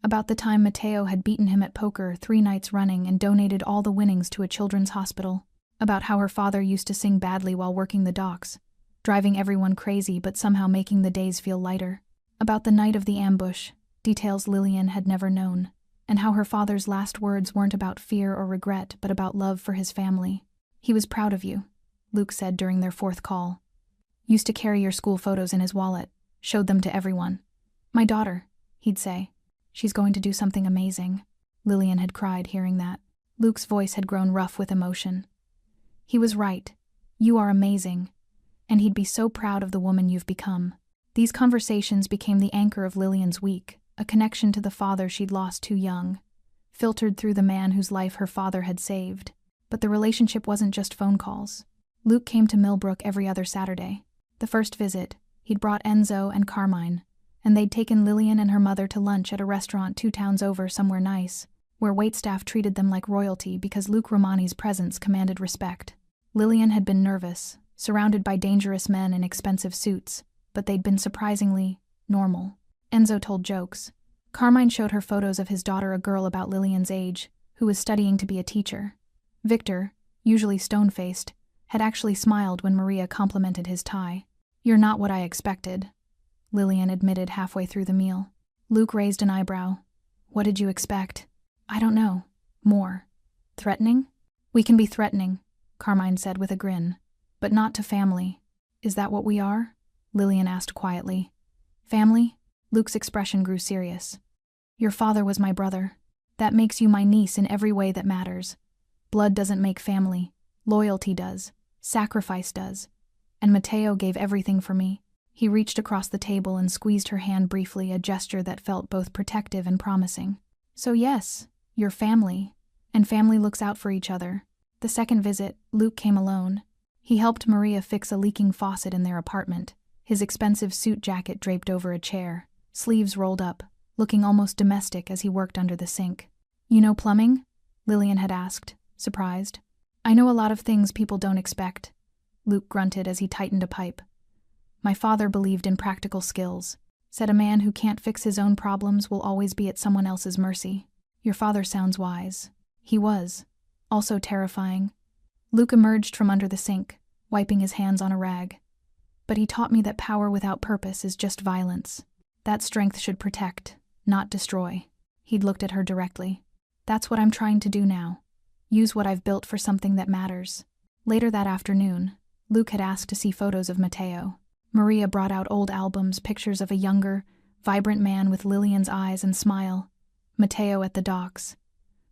About the time Matteo had beaten him at poker 3 nights running and donated all the winnings to a children's hospital. About how her father used to sing badly while working the docks, driving everyone crazy but somehow making the days feel lighter. About the night of the ambush, details Lillian had never known, and how her father's last words weren't about fear or regret but about love for his family. He was proud of you, Luke said during their 4th call. Used to carry your school photos in his wallet, showed them to everyone. My daughter, he'd say. She's going to do something amazing. Lillian had cried hearing that. Luke's voice had grown rough with emotion. He was right. You are amazing. And he'd be so proud of the woman you've become. These conversations became the anchor of Lillian's week, a connection to the father she'd lost too young, filtered through the man whose life her father had saved. But the relationship wasn't just phone calls. Luke came to Millbrook every other Saturday. The first visit, he'd brought Enzo and Carmine, and they'd taken Lillian and her mother to lunch at a restaurant 2 towns over somewhere nice, where waitstaff treated them like royalty because Luke Romani's presence commanded respect. Lillian had been nervous, surrounded by dangerous men in expensive suits, but they'd been surprisingly normal. Enzo told jokes. Carmine showed her photos of his daughter, a girl about Lillian's age, who was studying to be a teacher. Victor, usually stone-faced, had actually smiled when Maria complimented his tie. You're not what I expected, Lillian admitted halfway through the meal. Luke raised an eyebrow. What did you expect? I don't know. More. Threatening? We can be threatening, Carmine said with a grin. But not to family. Is that what we are? Lillian asked quietly. Family? Luke's expression grew serious. Your father was my brother. That makes you my niece in every way that matters. Blood doesn't make family. Loyalty does. Sacrifice does. And Matteo gave everything for me. He reached across the table and squeezed her hand briefly, a gesture that felt both protective and promising. So yes, you're family. And family looks out for each other. The second visit, Luke came alone. He helped Maria fix a leaking faucet in their apartment, his expensive suit jacket draped over a chair, sleeves rolled up, looking almost domestic as he worked under the sink. You know plumbing? Lillian had asked, surprised. I know a lot of things people don't expect, Luke grunted as he tightened a pipe. My father believed in practical skills, said a man who can't fix his own problems will always be at someone else's mercy. Your father sounds wise. He was. Also terrifying. Luke emerged from under the sink, wiping his hands on a rag. But he taught me that power without purpose is just violence. That strength should protect, not destroy. He'd looked at her directly. That's what I'm trying to do now. Use what I've built for something that matters. Later that afternoon, Luke had asked to see photos of Matteo. Maria brought out old albums, pictures of a younger, vibrant man with Lillian's eyes and smile. Matteo at the docks.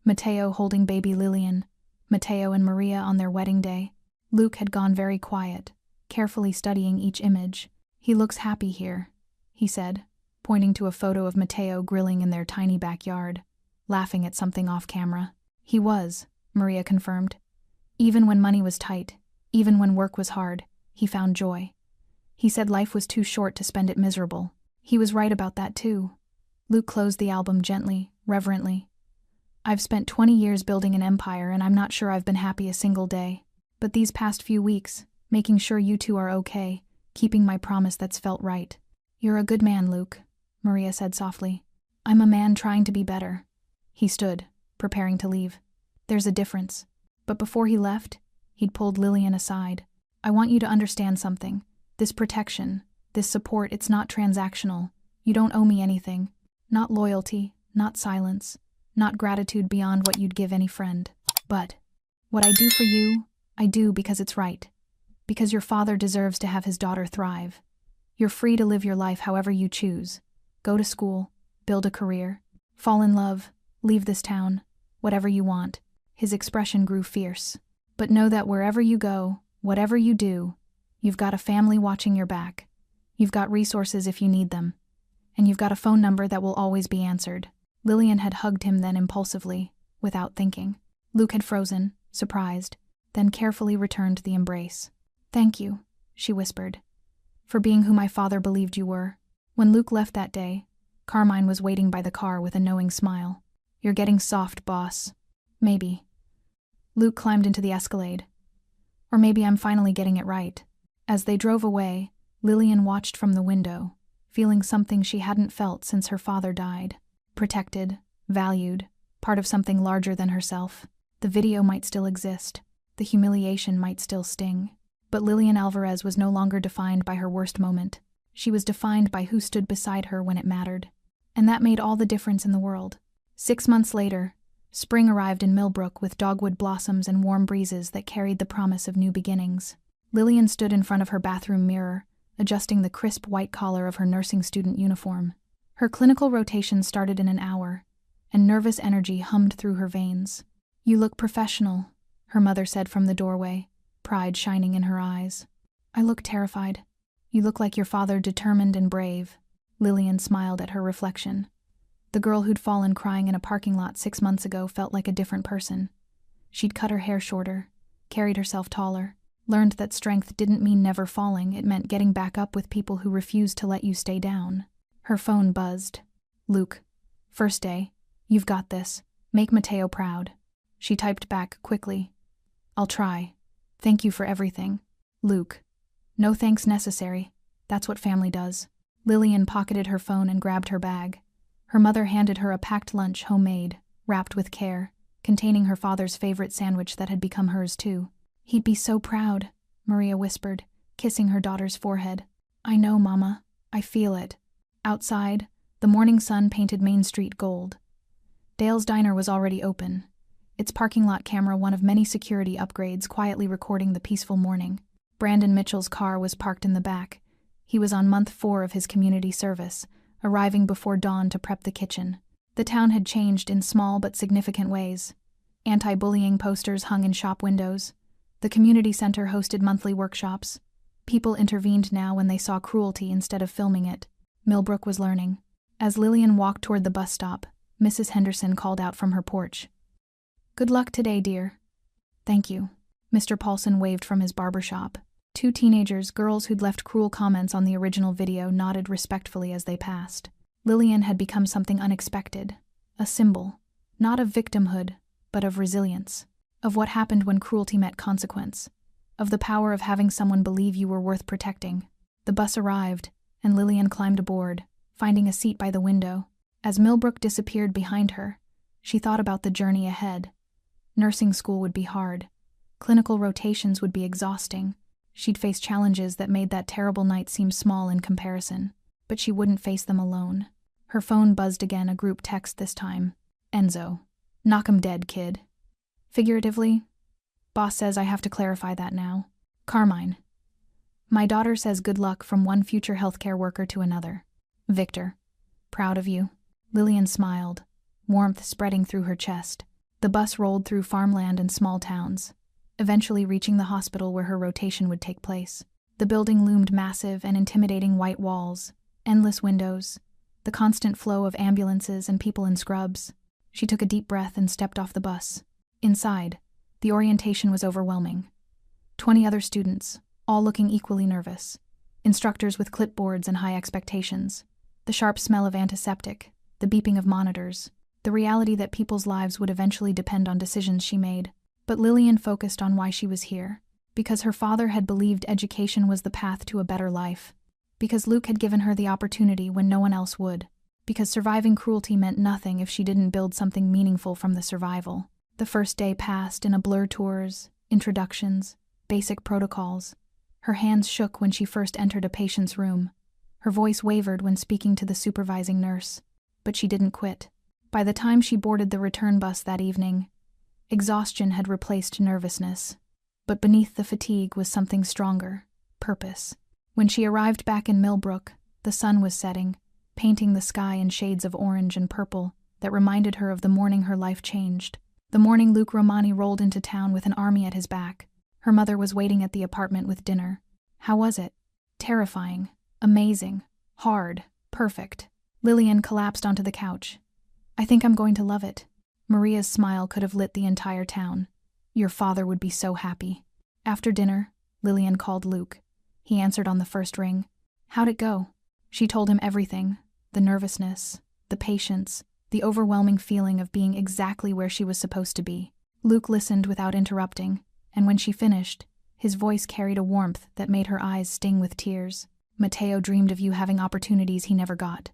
Matteo holding baby Lillian. Matteo and Maria on their wedding day. Luke had gone very quiet, carefully studying each image. He looks happy here, he said, pointing to a photo of Matteo grilling in their tiny backyard, laughing at something off camera. He was, Maria confirmed. Even when money was tight, even when work was hard, he found joy. He said life was too short to spend it miserable. He was right about that too. Luke closed the album gently, reverently. I've spent 20 years building an empire and I'm not sure I've been happy a single day. But these past few weeks, making sure you two are okay, keeping my promise that's felt right. You're a good man, Luke, Maria said softly. I'm a man trying to be better. He stood, preparing to leave. There's a difference. But before he left, he'd pulled Lillian aside. I want you to understand something. This protection, this support, it's not transactional. You don't owe me anything. Not loyalty, not silence, not gratitude beyond what you'd give any friend. But what I do for you, I do because it's right. Because your father deserves to have his daughter thrive. You're free to live your life however you choose. Go to school, build a career, fall in love, leave this town, whatever you want." His expression grew fierce. "But know that wherever you go, whatever you do, you've got a family watching your back. You've got resources if you need them. And you've got a phone number that will always be answered." Lillian had hugged him then impulsively, without thinking. Luke had frozen, surprised, then carefully returned the embrace. "Thank you," she whispered, "for being who my father believed you were." When Luke left that day, Carmine was waiting by the car with a knowing smile. "You're getting soft, boss." "Maybe." Luke climbed into the Escalade. "Or maybe I'm finally getting it right." As they drove away, Lillian watched from the window, feeling something she hadn't felt since her father died. Protected, valued, part of something larger than herself. The video might still exist. The humiliation might still sting. But Lillian Alvarez was no longer defined by her worst moment. She was defined by who stood beside her when it mattered. And that made all the difference in the world. 6 months later, spring arrived in Millbrook with dogwood blossoms and warm breezes that carried the promise of new beginnings. Lillian stood in front of her bathroom mirror, adjusting the crisp white collar of her nursing student uniform. Her clinical rotation started in an hour, and nervous energy hummed through her veins. "You look professional," her mother said from the doorway, pride shining in her eyes. "I look terrified." "You look like your father, determined and brave." Lillian smiled at her reflection. The girl who'd fallen crying in a parking lot 6 months ago felt like a different person. She'd cut her hair shorter, carried herself taller, learned that strength didn't mean never falling, it meant getting back up with people who refused to let you stay down. Her phone buzzed. "Luke. First day. You've got this. Make Mateo proud." She typed back quickly. "I'll try. Thank you for everything." "Luke. No thanks necessary. That's what family does." Lillian pocketed her phone and grabbed her bag. Her mother handed her a packed lunch, homemade, wrapped with care, containing her father's favorite sandwich that had become hers too. "He'd be so proud," Maria whispered, kissing her daughter's forehead. "I know, Mama. I feel it." Outside, the morning sun painted Main Street gold. Dale's Diner was already open, its parking lot camera one of many security upgrades quietly recording the peaceful morning. Brandon Mitchell's car was parked in the back. He was on month 4 of his community service, arriving before dawn to prep the kitchen. The town had changed in small but significant ways. Anti-bullying posters hung in shop windows. The community center hosted monthly workshops. People intervened now when they saw cruelty instead of filming it. Millbrook was learning. As Lillian walked toward the bus stop, Mrs. Henderson called out from her porch. "Good luck today, dear." "Thank you." Mr. Paulson waved from his barber shop. 2 teenagers, girls who'd left cruel comments on the original video, nodded respectfully as they passed. Lillian had become something unexpected. A symbol, not of victimhood, but of resilience. Of what happened when cruelty met consequence. Of the power of having someone believe you were worth protecting. The bus arrived, and Lillian climbed aboard, finding a seat by the window. As Millbrook disappeared behind her, she thought about the journey ahead. Nursing school would be hard. Clinical rotations would be exhausting. She'd face challenges that made that terrible night seem small in comparison. But she wouldn't face them alone. Her phone buzzed again, a group text this time. "Enzo. Knock 'em dead, kid." Figuratively, "Boss says I have to clarify that now." Carmine. "My daughter says good luck from one future healthcare worker to another." Victor. "Proud of you." Lillian smiled, warmth spreading through her chest. The bus rolled through farmland and small towns, eventually reaching the hospital where her rotation would take place. The building loomed massive and intimidating, white walls, endless windows, the constant flow of ambulances and people in scrubs. She took a deep breath and stepped off the bus. Inside, the orientation was overwhelming. 20 other students, all looking equally nervous. Instructors with clipboards and high expectations. The sharp smell of antiseptic, the beeping of monitors, the reality that people's lives would eventually depend on decisions she made. But Lillian focused on why she was here. Because her father had believed education was the path to a better life. Because Luke had given her the opportunity when no one else would. Because surviving cruelty meant nothing if she didn't build something meaningful from the survival. The first day passed in a blur: tours, introductions, basic protocols. Her hands shook when she first entered a patient's room. Her voice wavered when speaking to the supervising nurse. But she didn't quit. By the time she boarded the return bus that evening, exhaustion had replaced nervousness. But beneath the fatigue was something stronger: purpose. When she arrived back in Millbrook, the sun was setting, painting the sky in shades of orange and purple that reminded her of the morning her life changed. The morning Luke Romani rolled into town with an army at his back. Her mother was waiting at the apartment with dinner. How was it? Terrifying, amazing, hard, perfect. Lillian collapsed onto the couch. I think I'm going to love it. Maria's smile could have lit the entire town. Your father would be so happy. After dinner, Lillian called Luke. He answered on the first ring. How'd it go? She told him everything, the nervousness, the patience, the overwhelming feeling of being exactly where she was supposed to be. Luke listened without interrupting, and when she finished, his voice carried a warmth that made her eyes sting with tears. Matteo dreamed of you having opportunities he never got.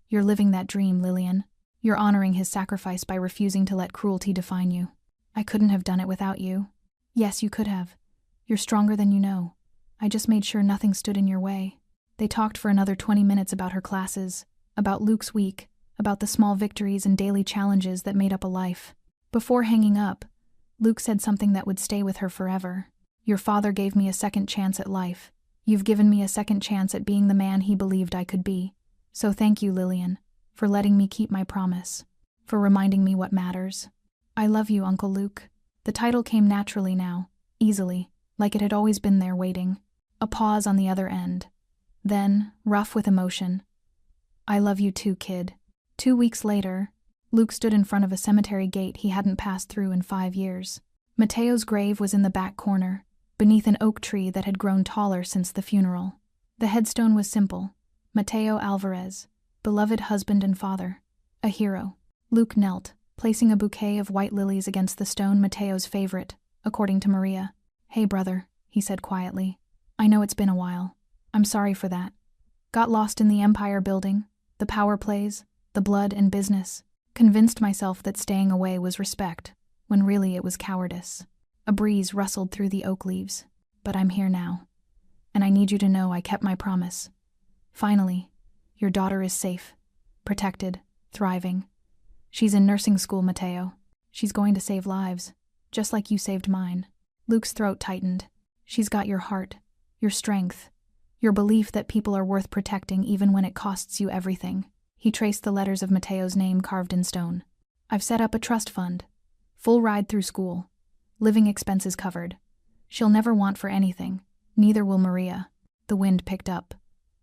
You're living that dream, Lillian. You're honoring his sacrifice by refusing to let cruelty define you. I couldn't have done it without you. Yes, you could have. You're stronger than you know. I just made sure nothing stood in your way. They talked for another 20 minutes about her classes, about Luke's week, about the small victories and daily challenges that made up a life. Before hanging up, Luke said something that would stay with her forever. Your father gave me a second chance at life. You've given me a second chance at being the man he believed I could be. So thank you, Lillian, for letting me keep my promise, for reminding me what matters. I love you, Uncle Luke. The title came naturally now, easily, like it had always been there waiting. A pause on the other end. Then, rough with emotion, I love you too, kid. 2 weeks later, Luke stood in front of a cemetery gate he hadn't passed through in 5 years. Matteo's grave was in the back corner, beneath an oak tree that had grown taller since the funeral. The headstone was simple. Matteo Alvarez, beloved husband and father, a hero. Luke knelt, placing a bouquet of white lilies against the stone, Matteo's favorite, according to Maria. Hey, brother, he said quietly. I know it's been a while. I'm sorry for that. Got lost in the Empire building, the power plays, the blood and business. Convinced myself that staying away was respect, when really it was cowardice. A breeze rustled through the oak leaves. But I'm here now. And I need you to know I kept my promise. Finally, your daughter is safe, protected, thriving. She's in nursing school, Matteo. She's going to save lives, just like you saved mine. Luke's throat tightened. She's got your heart, your strength, your belief that people are worth protecting even when it costs you everything. He traced the letters of Matteo's name carved in stone. I've set up a trust fund. Full ride through school. Living expenses covered. She'll never want for anything. Neither will Maria. The wind picked up,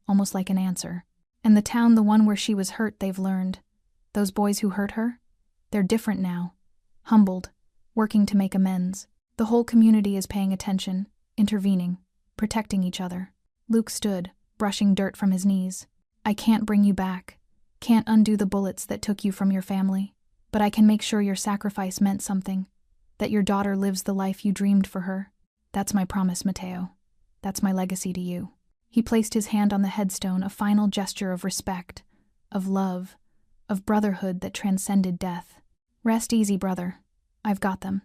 almost like an answer. And the town, the one where she was hurt, they've learned. Those boys who hurt her? They're different now. Humbled. Working to make amends. The whole community is paying attention, intervening, protecting each other. Luke stood, brushing dirt from his knees. I can't bring you back. Can't undo the bullets that took you from your family. But I can make sure your sacrifice meant something. That your daughter lives the life you dreamed for her. That's my promise, Matteo. That's my legacy to you. He placed his hand on the headstone, a final gesture of respect, of love, of brotherhood that transcended death. Rest easy, brother. I've got them,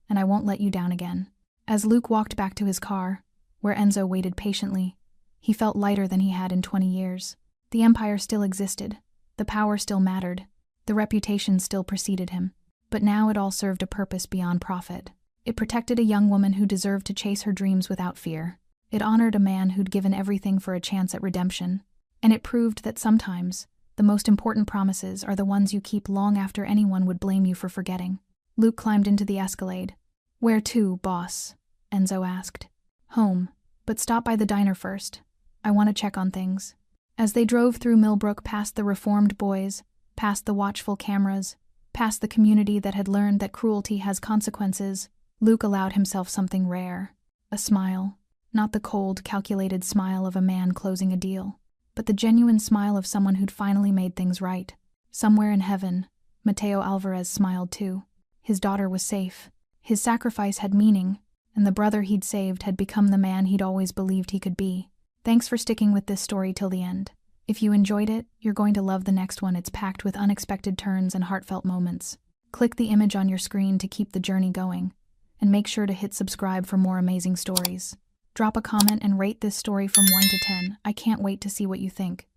and I won't let you down again. As Luke walked back to his car, where Enzo waited patiently, he felt lighter than he had in 20 years. The Empire still existed. The power still mattered. The reputation still preceded him. But now it all served a purpose beyond profit. It protected a young woman who deserved to chase her dreams without fear. It honored a man who'd given everything for a chance at redemption. And it proved that sometimes, the most important promises are the ones you keep long after anyone would blame you for forgetting. Luke climbed into the Escalade. Where to, boss? Enzo asked. Home, but stop by the diner first. I want to check on things. As they drove through Millbrook past the reformed boys, past the watchful cameras, past the community that had learned that cruelty has consequences, Luke allowed himself something rare. A smile. Not the cold, calculated smile of a man closing a deal, but the genuine smile of someone who'd finally made things right. Somewhere in heaven, Matteo Alvarez smiled too. His daughter was safe. His sacrifice had meaning, and the brother he'd saved had become the man he'd always believed he could be. Thanks for sticking with this story till the end. If you enjoyed it, you're going to love the next one. It's packed with unexpected turns and heartfelt moments. Click the image on your screen to keep the journey going, and make sure to hit subscribe for more amazing stories. Drop a comment and rate this story from 1 to 10. I can't wait to see what you think.